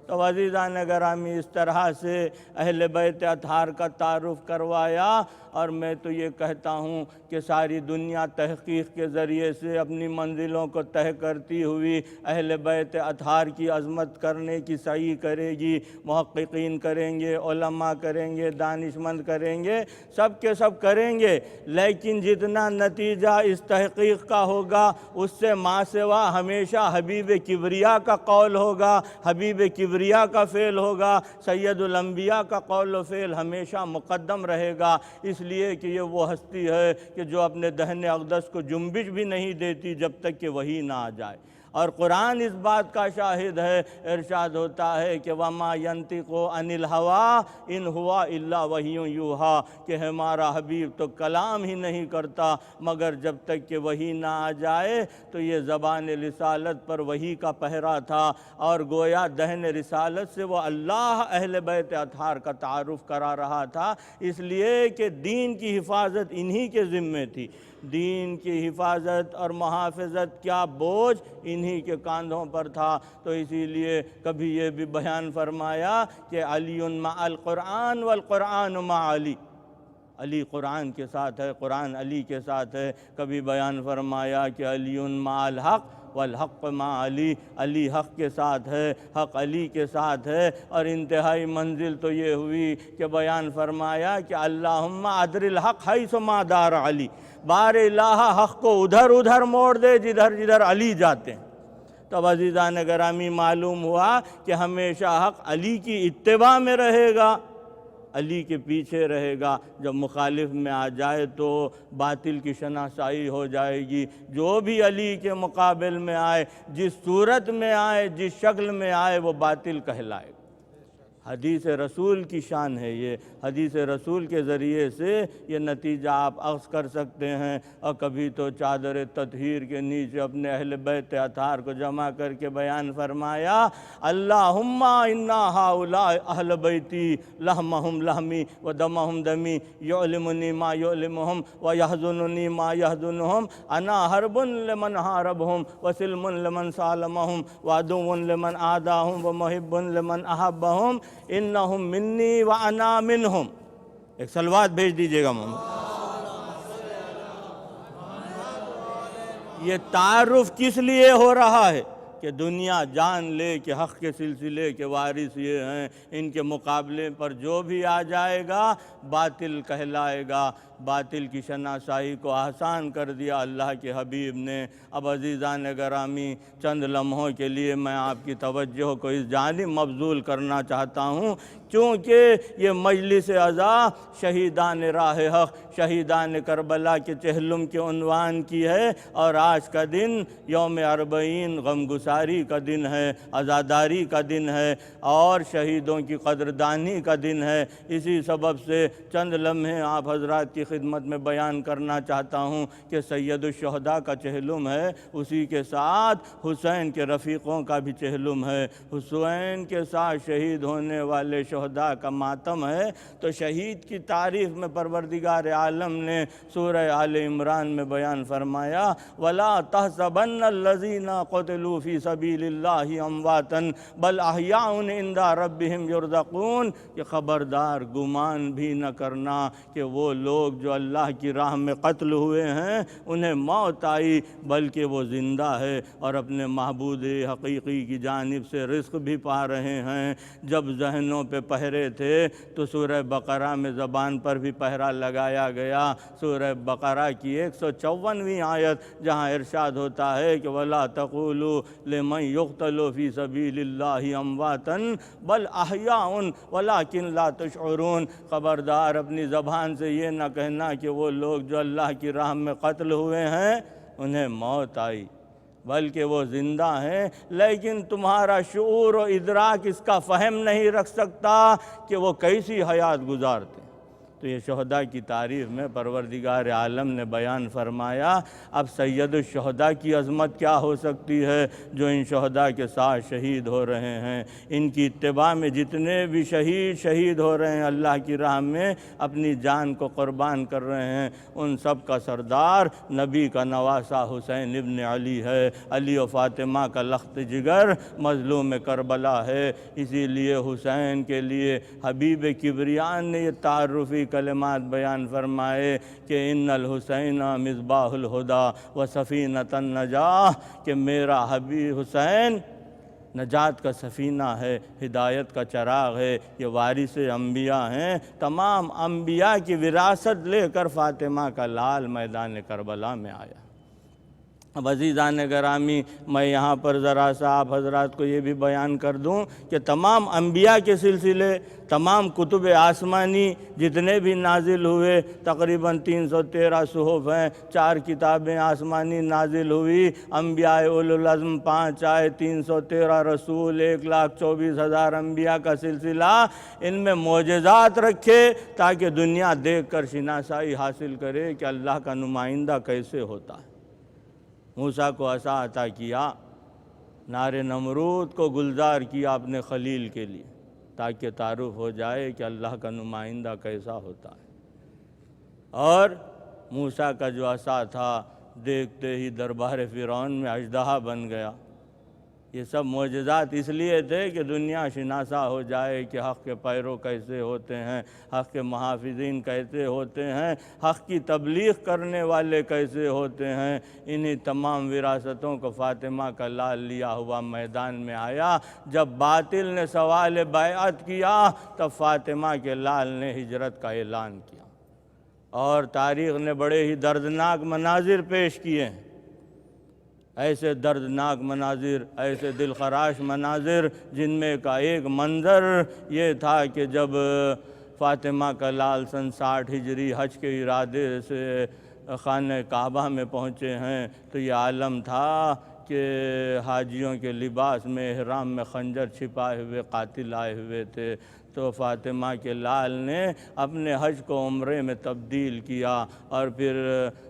تو عزیزان گرامی، اس طرح سے اہل بیت اطہار کا تعارف کروایا، اور میں تو یہ کہتا ہوں کہ ساری دنیا تحقیق کے ذریعے سے اپنی منزلوں کو طے کرتی ہوئی اہل بیت اطہار کی عظمت کرنے کی سعی کرے گی۔ محققین کریں گے، علماء کریں گے، دانشمند کریں گے، سب کے سب کریں گے، لیکن جتنا نتیجہ اس تحقیق کا ہوگا اس سے ما سوا ہمیشہ حبیب کبریا کا قول ہوگا، حبیب کبریا کا فعل ہوگا، سید الانبیاء کا قول و فعل ہمیشہ مقدم رہے گا، اس لیے کہ یہ وہ ہستی ہے کہ جو اپنے دہن اقدس کو جنبش بھی نہیں دیتی جب تک کہ وحی نہ آ جائے، اور قرآن اس بات کا شاہد ہے۔ ارشاد ہوتا ہے کہ وَمَا يَنْطِقُ عَنِ الْهَوَىٰ إِنْ هُوَ إِلَّا وَحْيٌ يُوحَىٰ، کہ ہمارا حبیب تو کلام ہی نہیں کرتا مگر جب تک کہ وحی نہ آ جائے۔ تو یہ زبان رسالت پر وحی کا پہرا تھا، اور گویا دہن رسالت سے وہ اللہ اہل بیت اطہار کا تعارف کرا رہا تھا، اس لیے کہ دین کی حفاظت انہی کے ذمے تھی۔ دین کی حفاظت اور محافظت کیا بوجھ انہی کے کاندھوں پر تھا، تو اسی لیے کبھی یہ بھی بیان فرمایا کہ علی مع القرآن والقرآن مع علی، علی قرآن کے ساتھ ہے، قرآن علی کے ساتھ ہے۔ کبھی بیان فرمایا کہ علی مع الحق والحق مع علی، علی حق کے ساتھ ہے، حق علی کے ساتھ ہے۔ اور انتہائی منزل تو یہ ہوئی کہ بیان فرمایا کہ اللہم ادر الحق حیث ما دار علی، بار الہ حق کو ادھر موڑ دے جدھر جدھر علی جاتے ہیں۔ تب عزیزان گرامی معلوم ہوا کہ ہمیشہ حق علی کی اتباع میں رہے گا، علی کے پیچھے رہے گا۔ جب مخالف میں آ جائے تو باطل کی شناسائی ہو جائے گی۔ جو بھی علی کے مقابل میں آئے، جس صورت میں آئے، جس شکل میں آئے، وہ باطل کہلائے گا۔ حدیث رسول کی شان ہے یہ، حدیث رسول کے ذریعے سے یہ نتیجہ آپ اخذ کر سکتے ہیں۔ اور کبھی تو چادر تطہیر کے نیچے اپنے اہل بیت اطہار کو جمع کر کے بیان فرمایا اللہم انا ہؤلاء اہل بیتی لحمہم لحمی و دمہم دمی یعلمنی ما یعلمہم و یحزننی ما یحزنہم انا حرب لمن حاربہم و سلم لمن سالمہم و عدو لمن عاداہم و محب لمن احبہم انہم منی و انا منہم۔ ایک صلوات بھیج دیجئے گا محمد۔ یہ تعارف کس لیے ہو رہا ہے کہ دنیا جان لے کہ حق کے سلسلے کے وارث یہ ہیں، ان کے مقابلے پر جو بھی آ جائے گا باطل کہلائے گا۔ باطل کی شناسائی کو آسان کر دیا اللہ کے حبیب نے۔ اب عزیزان گرامی چند لمحوں کے لیے میں آپ کی توجہ کو اس جانب مبذول کرنا چاہتا ہوں، کیونکہ یہ مجلس عزا شہیدان راہ حق، شہیدان کربلا کے چہلم کے عنوان کی ہے، اور آج کا دن یوم اربعین غمگساری کا دن ہے، عزاداری کا دن ہے، اور شہیدوں کی قدردانی کا دن ہے۔ اسی سبب سے چند لمحے آپ حضرات کی خدمت میں بیان کرنا چاہتا ہوں کہ سید الشہداء کا چہلم ہے، اسی کے ساتھ حسین کے رفیقوں کا بھی چہلم ہے۔ حسین کے ساتھ شہید ہونے والے شہداء کا ماتم ہے، تو شہید کی تعریف میں پروردگار عالم نے سورہ آل عمران میں بیان فرمایا وَلَا تَحْسَبَنَّ الَّذِينَ قُتِلُوا فِي سَبِيلِ اللَّهِ أَمْوَاتًا بَلْ أَحْيَاءٌ عِندَ رَبِّهِمْ يُرْزَقُونَ، کہ خبردار گمان بھی نہ کرنا کہ وہ لوگ جو اللہ کی راہ میں قتل ہوئے ہیں انہیں موت آئی، بلکہ وہ زندہ ہے اور اپنے معبود حقیقی کی جانب سے رزق بھی پا رہے ہیں۔ جب ذہنوں پہ پہرے تھے تو سورہ بقرہ میں زبان پر بھی پہرا لگایا گیا۔ سورہ بقرہ کی 154ویں آیت جہاں ارشاد ہوتا ہے کہ وَلَا تَقُولُوا لِمَنْ يُقْتَلُ فِي سَبِيلِ اللَّهِ أَمْوَاتًا بَلْ أَحْيَاءٌ وَلَكِنْ لَا تَشْعُرُونَ، خبردار اپنی زبان سے یہ نہ کہنا کہ وہ لوگ جو اللہ کی راہ میں قتل ہوئے ہیں انہیں موت آئی، بلکہ وہ زندہ ہیں، لیکن تمہارا شعور و ادراک اس کا فہم نہیں رکھ سکتا کہ وہ کیسی حیات گزارتے ہیں۔ تو یہ شہداء کی تعریف میں پروردگار عالم نے بیان فرمایا اب سید الشہداء کی عظمت کیا ہو سکتی ہے جو ان شہداء کے ساتھ شہید ہو رہے ہیں۔ ان کی اتباع میں جتنے بھی شہید ہو رہے ہیں اللہ کی راہ میں، اپنی جان کو قربان کر رہے ہیں، ان سب کا سردار نبی کا نواسہ حسین ابن علی ہے۔ علی و فاطمہ کا لخت جگر مظلوم کربلا ہے۔ اسی لیے حسین کے لیے حبیب کبریان نے یہ تعارفی کلمات بیان فرمائے کہ ان الحسین مصباح الہدی و سفینۃ النجاح، کہ میرا حبیب حسین نجات کا سفینہ ہے، ہدایت کا چراغ ہے، یہ وارث انبیاء ہیں۔ تمام انبیاء کی وراثت لے کر فاطمہ کا لال میدان کربلا میں آیا۔ اب عزیزان گرامی میں یہاں پر ذرا سا آپ حضرات کو یہ بھی بیان کر دوں کہ تمام انبیاء کے سلسلے، تمام کتب آسمانی جتنے بھی نازل ہوئے، تقریباً 313 صحف ہیں، 4 کتابیں آسمانی نازل ہوئی، انبیاء اولو العزم 5 آئے، 313 رسول، 1,24,000 انبیاء کا سلسلہ، ان میں معجزات رکھے تاکہ دنیا دیکھ کر شناسائی حاصل کرے کہ اللہ کا نمائندہ کیسے ہوتا ہے۔ موسیٰ کو عصا عطا کیا، نار نمرود کو گلزار کیا اپنے خلیل کے لیے تاکہ تعارف ہو جائے کہ اللہ کا نمائندہ کیسا ہوتا ہے۔ اور موسیٰ کا جو عصا تھا دیکھتے ہی دربار فرعون میں اژدہا بن گیا، یہ سب معجزات اس لیے تھے کہ دنیا شناسا ہو جائے کہ حق کے پیرو کیسے ہوتے ہیں، حق کے محافظین کیسے ہوتے ہیں، حق کی تبلیغ کرنے والے کیسے ہوتے ہیں۔ انہی تمام وراثتوں کو فاطمہ کا لال لیا ہوا میدان میں آیا۔ جب باطل نے سوال بیعت کیا تب فاطمہ کے لال نے ہجرت کا اعلان کیا، اور تاریخ نے بڑے ہی دردناک مناظر پیش کیے ہیں، ایسے دردناک مناظر، ایسے دل خراش مناظر، جن میں کا ایک منظر یہ تھا کہ جب فاطمہ کا لال سن 60 ہجری حج کے ارادے سے خانہ کعبہ میں پہنچے ہیں تو یہ عالم تھا کہ حاجیوں کے لباس میں احرام میں خنجر چھپائے ہوئے قاتل آئے ہوئے تھے۔ تو فاطمہ کے لال نے اپنے حج کو عمرے میں تبدیل کیا اور پھر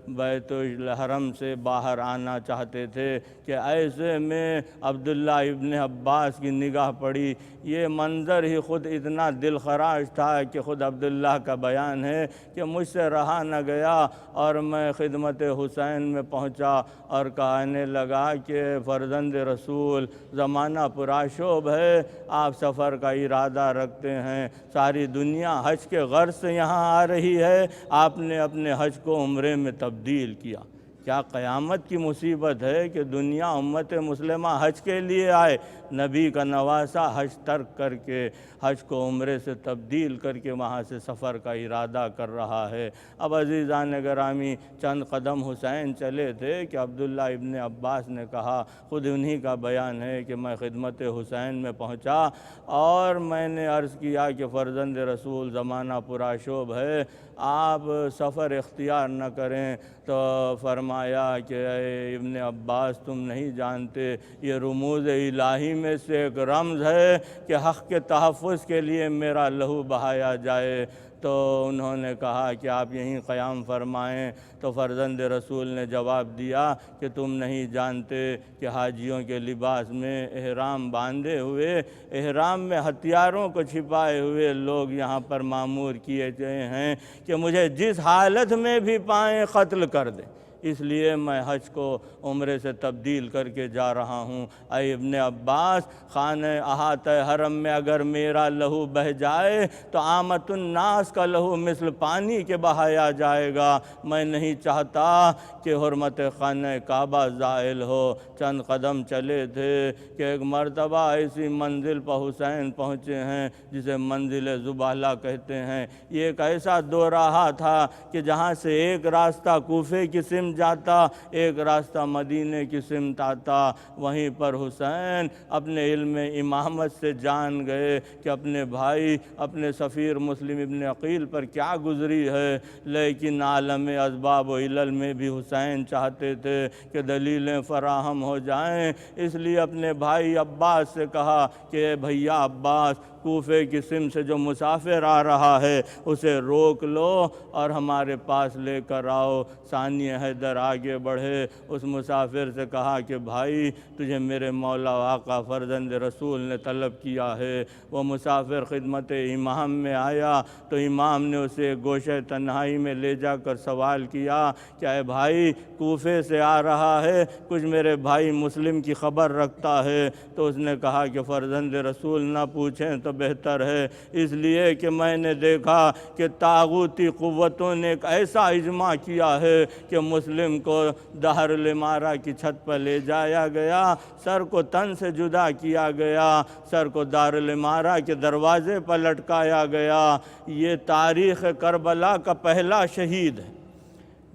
بیت الحرم سے باہر آنا چاہتے تھے کہ ایسے میں عبداللہ ابن عباس کی نگاہ پڑی۔ یہ منظر ہی خود اتنا دل خراش تھا کہ خود عبداللہ کا بیان ہے کہ مجھ سے رہا نہ گیا اور میں خدمت حسین میں پہنچا اور کہنے لگا کہ فرزند رسول زمانہ پرآشوب ہے، آپ سفر کا ارادہ رکھتے ہیں، ساری دنیا حج کے غرض سے یہاں آ رہی ہے، آپ نے اپنے حج کو عمرے میں تبدیل کیا۔ کیا قیامت کی مصیبت ہے کہ دنیا امت مسلمہ حج کے لیے آئے، نبی کا نواسہ حج ترک کر کے حج کو عمرے سے تبدیل کر کے وہاں سے سفر کا ارادہ کر رہا ہے۔ اب عزیزان گرامی، چند قدم حسین چلے تھے کہ عبداللہ ابن عباس نے کہا، خود انہی کا بیان ہے کہ میں خدمت حسین میں پہنچا اور میں نے عرض کیا کہ فرزند رسول زمانہ پرآشوب ہے، آپ سفر اختیار نہ کریں۔ تو فرمایا کہ اے ابن عباس، تم نہیں جانتے یہ رموز الہی میں سے ایک رمز ہے کہ حق کے تحفظ کے لیے میرا لہو بہایا جائے۔ تو انہوں نے کہا کہ آپ یہیں قیام فرمائیں۔ تو فرزند رسول نے جواب دیا کہ تم نہیں جانتے کہ حاجیوں کے لباس میں احرام باندھے ہوئے، احرام میں ہتھیاروں کو چھپائے ہوئے لوگ یہاں پر معمور کیے گئے ہیں کہ مجھے جس حالت میں بھی پائیں قتل کر دیں، اس لیے میں حج کو عمرے سے تبدیل کر کے جا رہا ہوں۔ اے ابن عباس، خانہ احاطہ حرم میں اگر میرا لہو بہہ جائے تو عامت الناس کا لہو مثل پانی کے بہایا جائے گا۔ میں نہیں چاہتا کہ حرمت خانہ کعبہ زائل ہو۔ چند قدم چلے تھے کہ ایک مرتبہ ایسی منزل پر حسین پہنچے ہیں جسے منزل زبالہ کہتے ہیں۔ یہ ایک ایسا دو راہا تھا کہ جہاں سے ایک راستہ کوفے کی سمت جاتا، ایک راستہ مدینے کی سمت آتا۔ وہیں پر حسین اپنے علم امامت سے جان گئے کہ اپنے بھائی، اپنے سفیر مسلم ابن عقیل پر کیا گزری ہے، لیکن عالم اسباب و علل میں بھی حسین چاہتے تھے کہ دلیلیں فراہم ہو جائیں، اس لیے اپنے بھائی عباس سے کہا کہ اے بھیا عباس، کوفے کی سمت سے جو مسافر آ رہا ہے اسے روک لو اور ہمارے پاس لے کر آؤ۔ ثانی حیدر آگے بڑھے، اس مسافر سے کہا کہ بھائی، تجھے میرے مولا آقا فرزند رسول نے طلب کیا ہے۔ وہ مسافر خدمت امام میں آیا تو امام نے اسے گوشہ تنہائی میں لے جا کر سوال کیا کہ اے بھائی، کوفے سے آ رہا ہے، کچھ میرے بھائی مسلم کی خبر رکھتا ہے؟ تو اس نے کہا کہ فرزند رسول نہ پوچھیں تو بہتر ہے، اس لیے کہ میں نے دیکھا کہ طاغوتی قوتوں نے ایک ایسا اجماع کیا ہے کہ مسلم کو دہر الامارہ کی چھت پر لے جایا گیا، سر کو تن سے جدا کیا گیا، سر کو دار الامارہ کے دروازے پر لٹکایا گیا۔ یہ تاریخ کربلا کا پہلا شہید ہے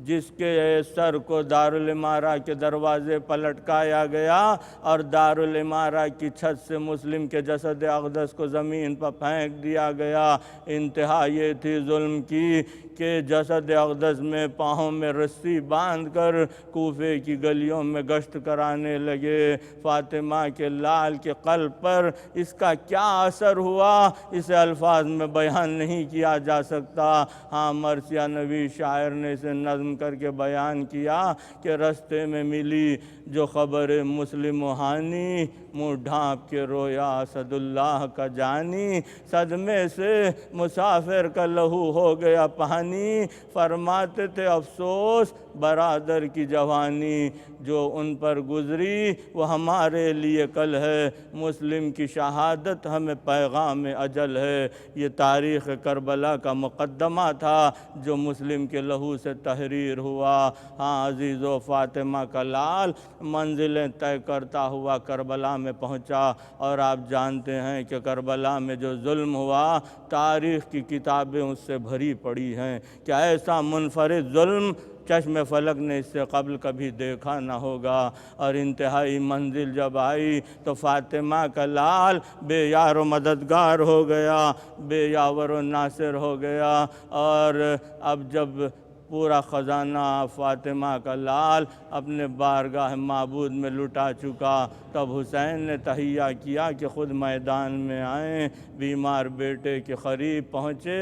جس کے سر کو دار الامارہ کے دروازے پر لٹکایا گیا اور دار الامارہ کی چھت سے مسلم کے جسد اقدس کو زمین پر پھینک دیا گیا۔ انتہا یہ تھی ظلم کی کہ جسد اقدس میں پاؤں میں رسی باندھ کر کوفے کی گلیوں میں گشت کرانے لگے۔ فاطمہ کے لال کے قلب پر اس کا کیا اثر ہوا، اسے الفاظ میں بیان نہیں کیا جا سکتا۔ ہاں، مرثیہ نویس شاعر نے اسے نظم ختم کر کے بیان کیا کہ رستے میں ملی جو خبر مسلم و ہانی، منہ ڈھانپ کے رویا اسد اللہ کا جانی، صدمے سے مسافر کا لہو ہو گیا پانی، فرماتے تھے افسوس برادر کی جوانی، جو ان پر گزری وہ ہمارے لیے کل ہے، مسلم کی شہادت ہمیں پیغام اجل ہے۔ یہ تاریخ کربلا کا مقدمہ تھا جو مسلم کے لہو سے تحریر ہوا۔ ہاں عزیزو، فاطمہ کا لال منزلیں طے کرتا ہوا کربلا میں پہنچا، اور آپ جانتے ہیں کہ کربلا میں جو ظلم ہوا تاریخ کی کتابیں اس سے بھری پڑی ہیں کہ ایسا منفرد ظلم چشم فلک نے اس سے قبل کبھی دیکھا نہ ہوگا۔ اور انتہائی منزل جب آئی تو فاطمہ کا لال بے یار و مددگار ہو گیا، بے یاور و ناصر ہو گیا، اور اب جب پورا خزانہ فاطمہ کا لال اپنے بارگاہ معبود میں لٹا چکا، تب حسین نے تہیہ کیا کہ خود میدان میں آئیں، بیمار بیٹے کے قریب پہنچے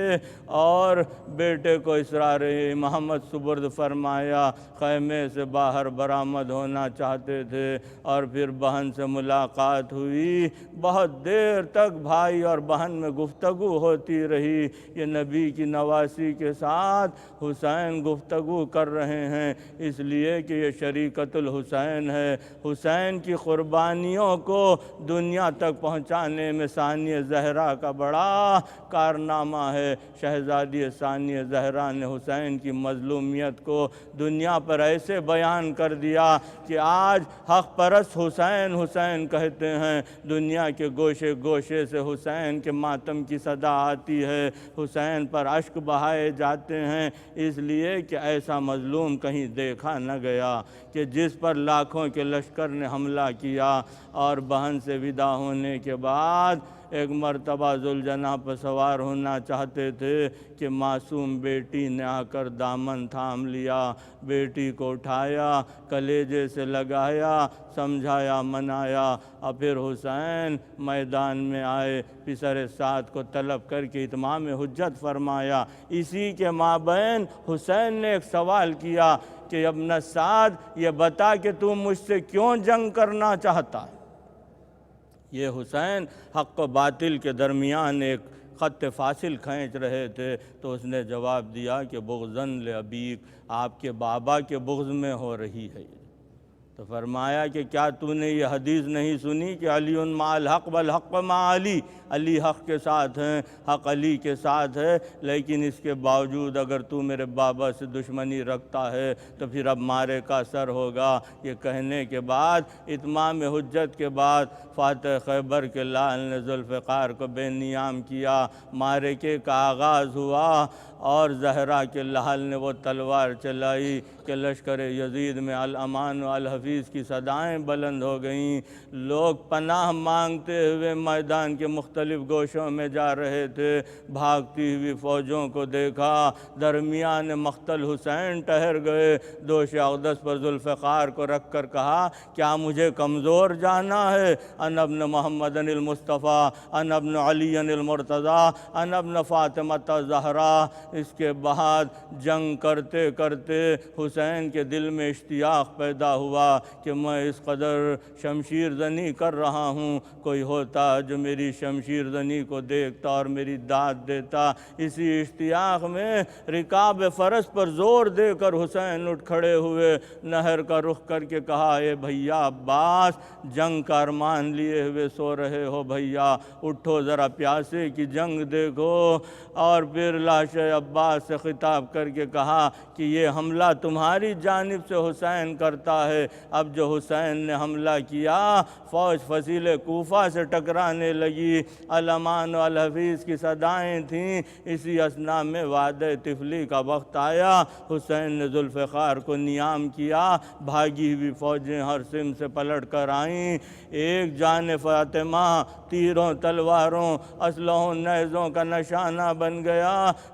اور بیٹے کو اسرار محمد سپرد فرمایا۔ خیمے سے باہر برآمد ہونا چاہتے تھے اور پھر بہن سے ملاقات ہوئی، بہت دیر تک بھائی اور بہن میں گفتگو ہوتی رہی۔ یہ نبی کی نواسی کے ساتھ حسین گفتگو کر رہے ہیں، اس لیے کہ یہ شریکت الحسین ہے۔ حسین کی قربانیوں کو دنیا تک پہنچانے میں ثانیہ زہرا کا بڑا کارنامہ ہے۔ شہزادی ثانیہ زہرا نے حسین کی مظلومیت کو دنیا پر ایسے بیان کر دیا کہ آج حق پرست حسین حسین کہتے ہیں، دنیا کے گوشے گوشے سے حسین کے ماتم کی صدا آتی ہے، حسین پر اشک بہائے جاتے ہیں، اس لیے کہ ایسا مظلوم کہیں دیکھا نہ گیا کہ جس پر لاکھوں کے لشکر نے حملہ کیا۔ اور بہن سے ودا ہونے کے بعد ایک مرتبہ ذوالجناح پر سوار ہونا چاہتے تھے کہ معصوم بیٹی نے آ کر دامن تھام لیا، بیٹی کو اٹھایا، کلیجے سے لگایا، سمجھایا، منایا، اور پھر حسین میدان میں آئے، پسر سعد کو طلب کر کے اتمام حجت فرمایا۔ اسی کے مابین حسین نے ایک سوال کیا کہ ابن سعد یہ بتا کہ تو مجھ سے کیوں جنگ کرنا چاہتا ہے؟ یہ حسین حق و باطل کے درمیان ایک خط فاصل کھینچ رہے تھے، تو اس نے جواب دیا کہ بغضاً لابیک، آپ کے بابا کے بغض میں ہو رہی ہے۔ تو فرمایا کہ کیا تو نے یہ حدیث نہیں سنی کہ علی مع الحق والحق مع علی، علی حق کے ساتھ ہیں، حق علی کے ساتھ ہے، لیکن اس کے باوجود اگر تو میرے بابا سے دشمنی رکھتا ہے تو پھر اب مارے کا سر ہوگا۔ یہ کہنے کے بعد اتمام حجت کے بعد فاتح خیبر کے لال نے ذوالفقار کو بے نیام کیا، معرکے کا آغاز ہوا، اور زہرا کے لال نے وہ تلوار چلائی کہ لشکر یزید میں الامان و الحفیظ کی صدائیں بلند ہو گئیں۔ لوگ پناہ مانگتے ہوئے میدان کے مختلف گوشوں میں جا رہے تھے۔ بھاگتی ہوئی فوجوں کو دیکھا، درمیان مقتل حسین ٹھہر گئے، دوش اقدس پر ذوالفقار کو رکھ کر کہا کیا مجھے کمزور جانا ہے؟ انا ابن محمد المصطفیٰ، انا ابن علی المرتضیٰ، انا ابن فاطمہ الزہرا۔ اس کے بعد جنگ کرتے کرتے حسین کے دل میں اشتیاق پیدا ہوا کہ میں اس قدر شمشیر زنی کر رہا ہوں، کوئی ہوتا جو میری شمشیر زنی کو دیکھتا اور میری داد دیتا۔ اسی اشتیاق میں رکاب فرس پر زور دے کر حسین اٹھ کھڑے ہوئے، نہر کا رخ کر کے کہا اے بھیا عباس، جنگ کا ارمان لیے ہوئے سو رہے ہو بھیا، اٹھو ذرا پیاسے کی جنگ دیکھو۔ اور پھر لاش عباس سے خطاب کر کے کہا کہ یہ حملہ تمہاری جانب سے حسین کرتا ہے۔ اب جو حسین نے حملہ کیا، فوج فصیل کوفہ سے ٹکرانے لگی، الامان و الحفیظ کی صدائیں تھیں۔ اسی اثناء میں وعدہ طفلی کا وقت آیا، حسین نے ذوالفقار کو نیام کیا، بھاگی ہوئی فوجیں ہر سمت سے پلٹ کر آئیں۔ ایک جان فاطمہ تیروں تلواروں اسلحوں نیزوں کا نشانہ بن گیا،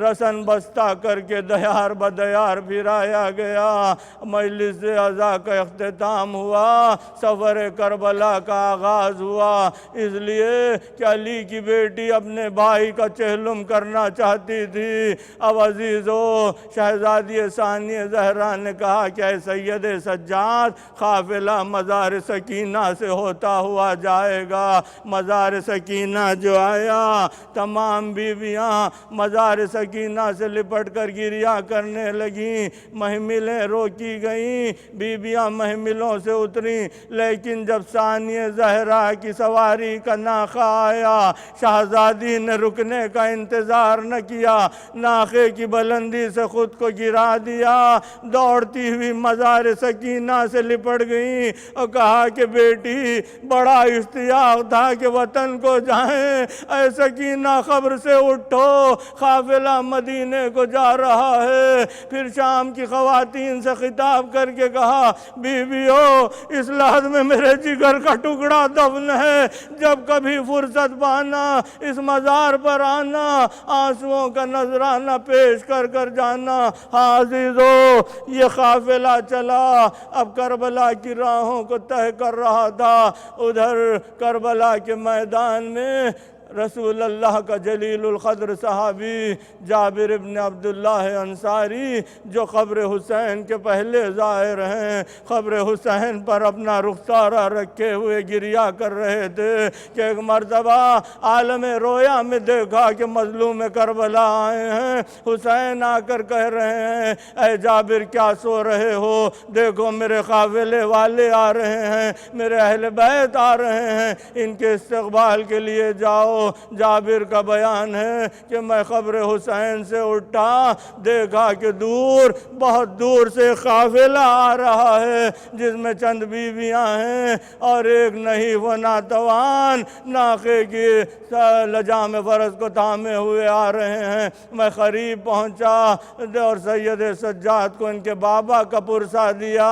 رسن بستہ کر کے دیار بدیار پھرایا گیا۔ مجلس عزا کا اختتام ہوا، سفر کربلا کا آغاز ہوا، اس لیے کہ علی کی بیٹی اپنے بھائی کا چہلم کرنا چاہتی تھی۔ اب عزیزو، شہزادی ثانیہ زہرا نے کہا کہ اے سید سجاد، قافلہ مزار سکینہ سے ہوتا ہوا جائے گا۔ مزار سکینہ جو آیا، تمام بیویاں مزار سکینہ سے لپٹ کر گریہ کرنے لگیں، محملیں روکی گئیں، بیویاں محملوں سے اتریں، لیکن جب ثانیہ زہرا کی سواری کا ناقہ آیا، شہزادی نے رکنے کا انتظار نہ کیا، ناقے کی بلندی سے خود کو گرا دیا، دوڑتی ہوئی مزار سکینہ سے لپٹ گئیں اور کہا کہ بیٹی، بڑا اشتیاق تھا کہ وطن کو جائیں، اے سکینہ خبر سے اٹھو، قافلہ مدینے کو جا رہا ہے۔ پھر شام کی خواتین سے خطاب کر کے کہا، بیویو، اس لحظ میں میرے جگر کا ٹکڑا دفن ہے، جب کبھی فرصت پانا اس مزار پر آنا، آنسوؤں کا نذرانہ پیش کر کر جانا۔ ہاں عزیزو، یہ قافلہ چلا، اب کربلا کی راہوں کو طے کر رہا تھا۔ ادھر کربلا کے میدان میں رسول اللہ کا جلیل القدر صحابی جابر ابن عبداللہ انصاری، جو قبر حسین کے پہلے زائر ہیں، قبر حسین پر اپنا رخسارہ رکھے ہوئے گریہ کر رہے تھے کہ ایک مرتبہ عالم رویا میں دیکھا کہ مظلوم کربلا آئے ہیں۔ حسین آ کر کہہ رہے ہیں، اے جابر کیا سو رہے ہو، دیکھو میرے قافلے والے آ رہے ہیں، میرے اہل بیت آ رہے ہیں، ان کے استقبال کے لیے جاؤ۔ جابر کا بیان ہے کہ میں قبر حسین سے اٹھا، دیکھا کہ دور، بہت دور سے قافلہ آ رہا ہے، جس میں چند بیویاں ہیں اور ایک نحیف و ناتوان ناقے کی لجام فرس کو تھامے ہوئے آ رہے ہیں۔ میں قریب پہنچا اور سید سجاد کو ان کے بابا کا پرسہ دیا۔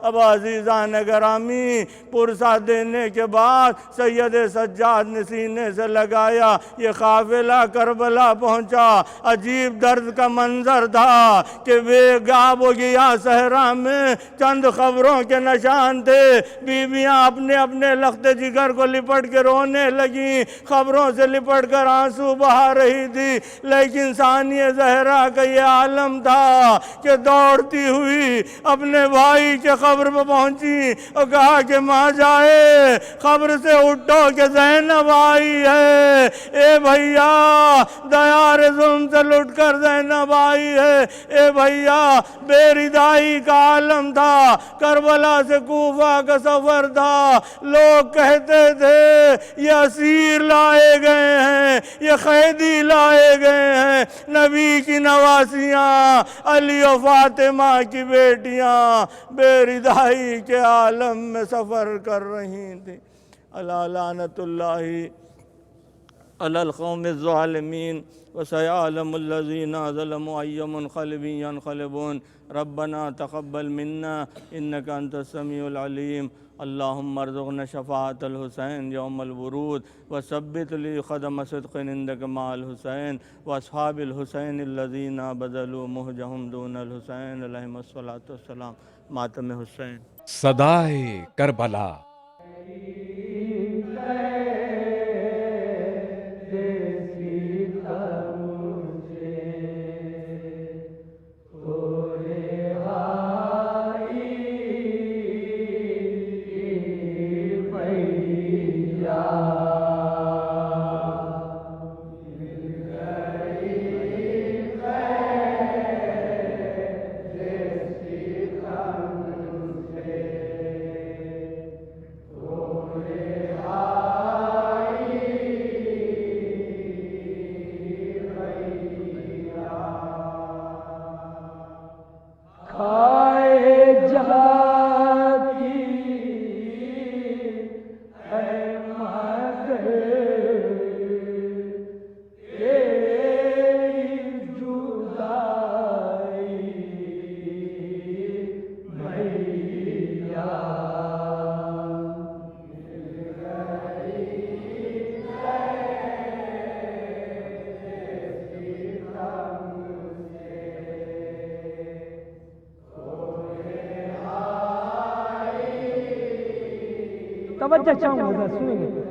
اب عزیزان گرامی، پرسہ دینے کے بعد سید سجاد نے سینے سے لگایا، یہ قافلہ کربلا پہنچا۔ عجیب درد کا منظر تھا کہ بے گاب و گیا صحرا میں چند قبروں کے نشان تھے، بیویاں اپنے اپنے لخت جگر کو لپٹ کے رونے لگیں، قبروں سے لپٹ کر آنسو بہا رہی تھی، لیکن ثانیہ زہرا کا یہ عالم تھا کہ دوڑتی ہوئی اپنے بھائی کے قبر پہ پہنچی اور کہا کہ ماں جائے، قبر سے اٹھو کہ زینب آئی ہے، اے بھیا دیار ظلم سے لٹ کر زینب آئی ہے، اے بھیا بے ردائی کا عالم تھا، کربلا سے کوفہ کا سفر تھا، لوگ کہتے تھے یہ اسیر لائے گئے ہیں، یہ قیدی لائے گئے ہیں، نبی کی نواسیاں، علی و فاطمہ کی بیٹیاں بے ردائی کے عالم میں سفر کر رہی تھیں۔ الا لعنت اللہ علی القوم الظالمین وسيعلم الذين ظلموا أي منقلب ينقلبون ربنا تقبل منا إنك أنت السميع العليم اللهم ارزقنا شفاعة الحسين يوم الورود وثبت لي قدم صدق عندك مع الحسين وأصحاب الحسين الذين بذلوا مهجهم دون الحسين عليهم الصلاة والسلام ماتم حسین۔ صدائے کربلا توجہ چاہوں گا سنیں گے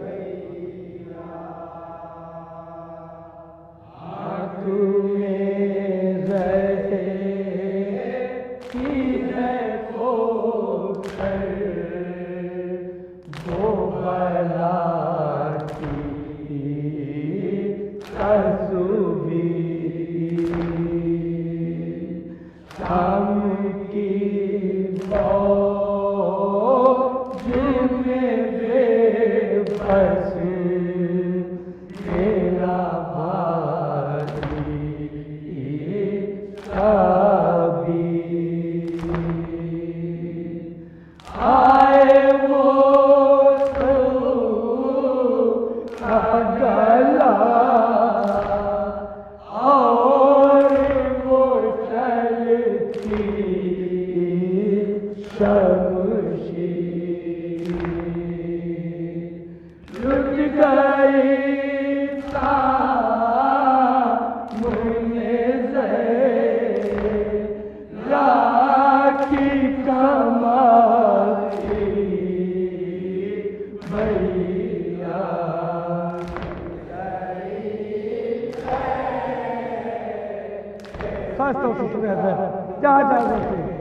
خاص طور سے سنیں جہاں جہاں رہتے ہیں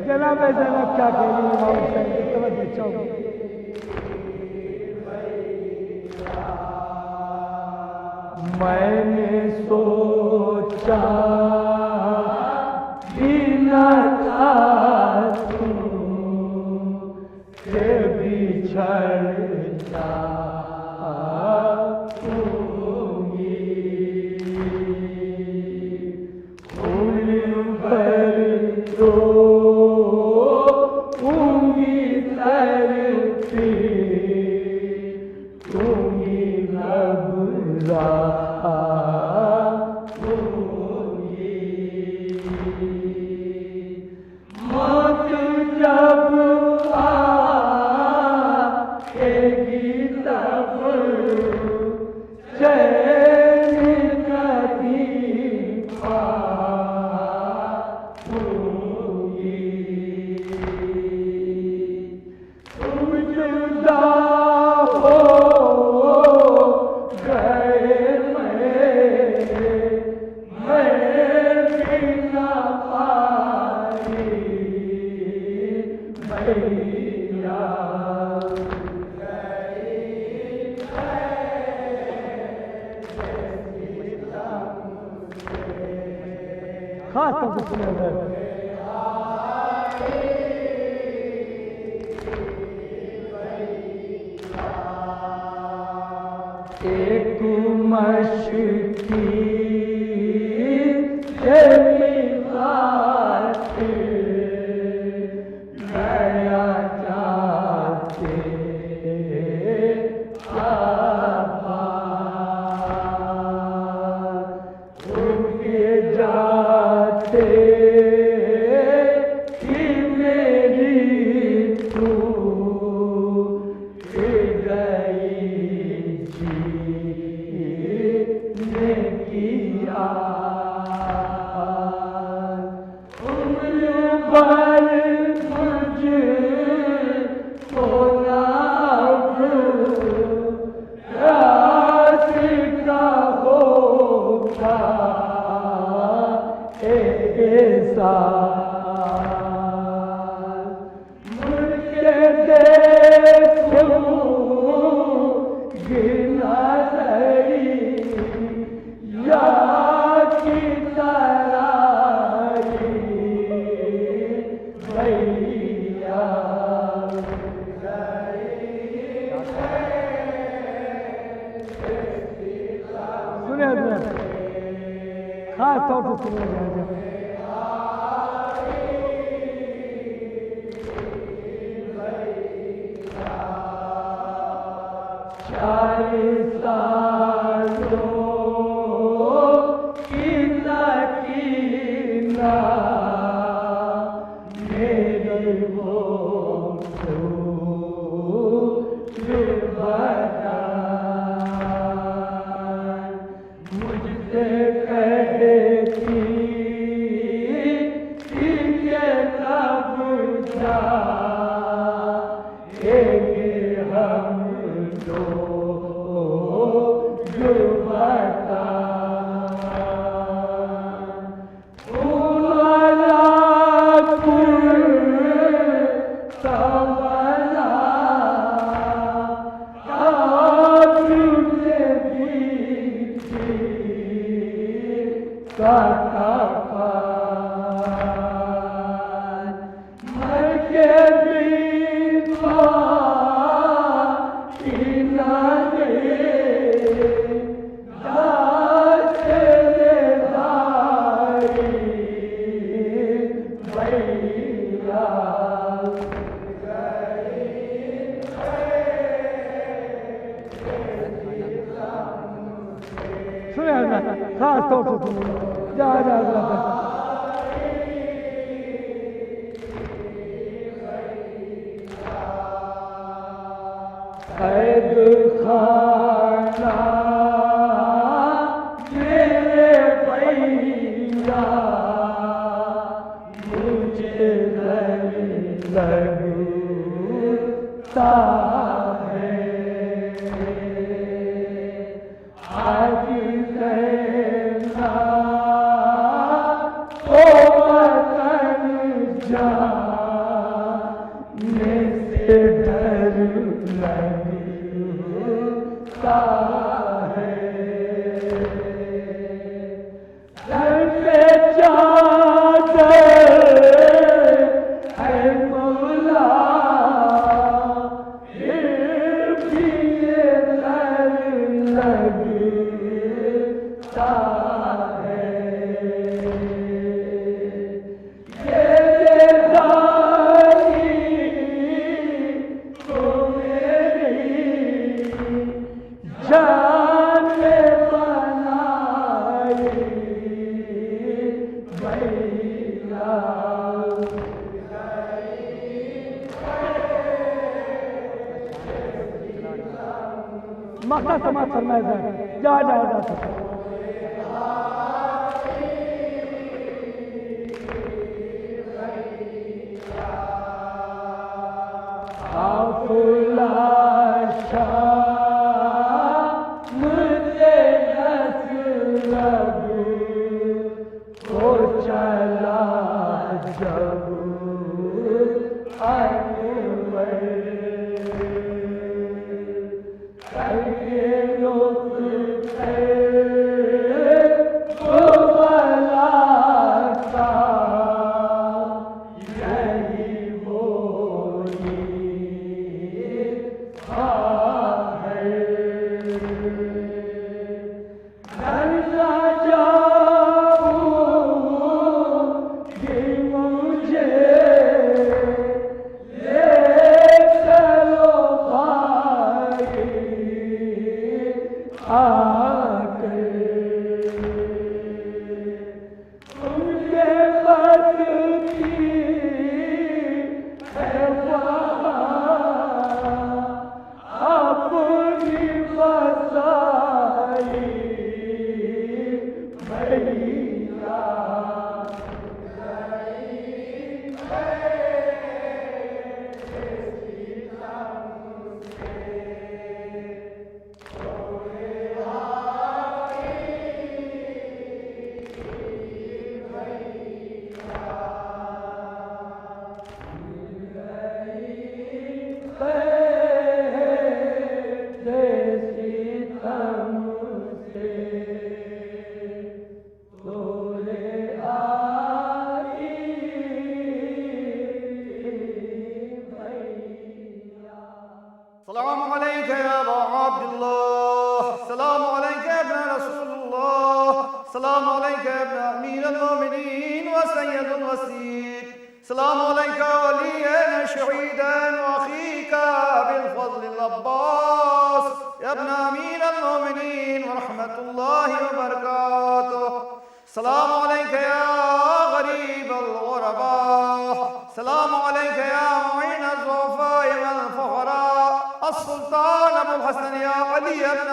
جناب زینب کیا کہہ رہی امام حسین کی توجہ چاہوں میں نے سوچا بنا تم سے بچھڑتا خاص طور سے سنیں ایک مشکی میری تو خاص طور سے سنیا جائے گا. خاص طور سے سنیا جا قید خانہ میرے بھیا مجھے لگتا ہے آج رہنا تو وطن جانے سے ڈر لگتا ہے سر پہ چادر ہے مولا پھر بھی یہ ڈر لگتا ہے مقصد سماعت فرمائے جائے جا سکتا مجھے نسلب کو چلا جب انور مجھے سلام عليك وليا شهيدا وأخيك بالفضل العباس يا ابن أمير المؤمنين ورحمة الله وبركاته. سلام عليك يا غريب الغرباء. سلام عليك يا معين الضعفاء والفقراء. السلطان أبو الحسن يا علي بن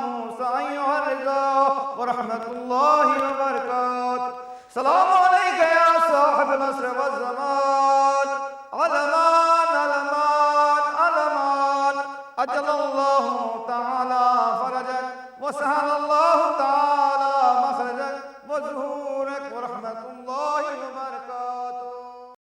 موسى أيها الرضا ورحمة الله وبركاته. سلام عليك يا صاحب العصر والزمان. علمان علمان علمان. أجل الله تعالى فرجك وسهل الله تعالى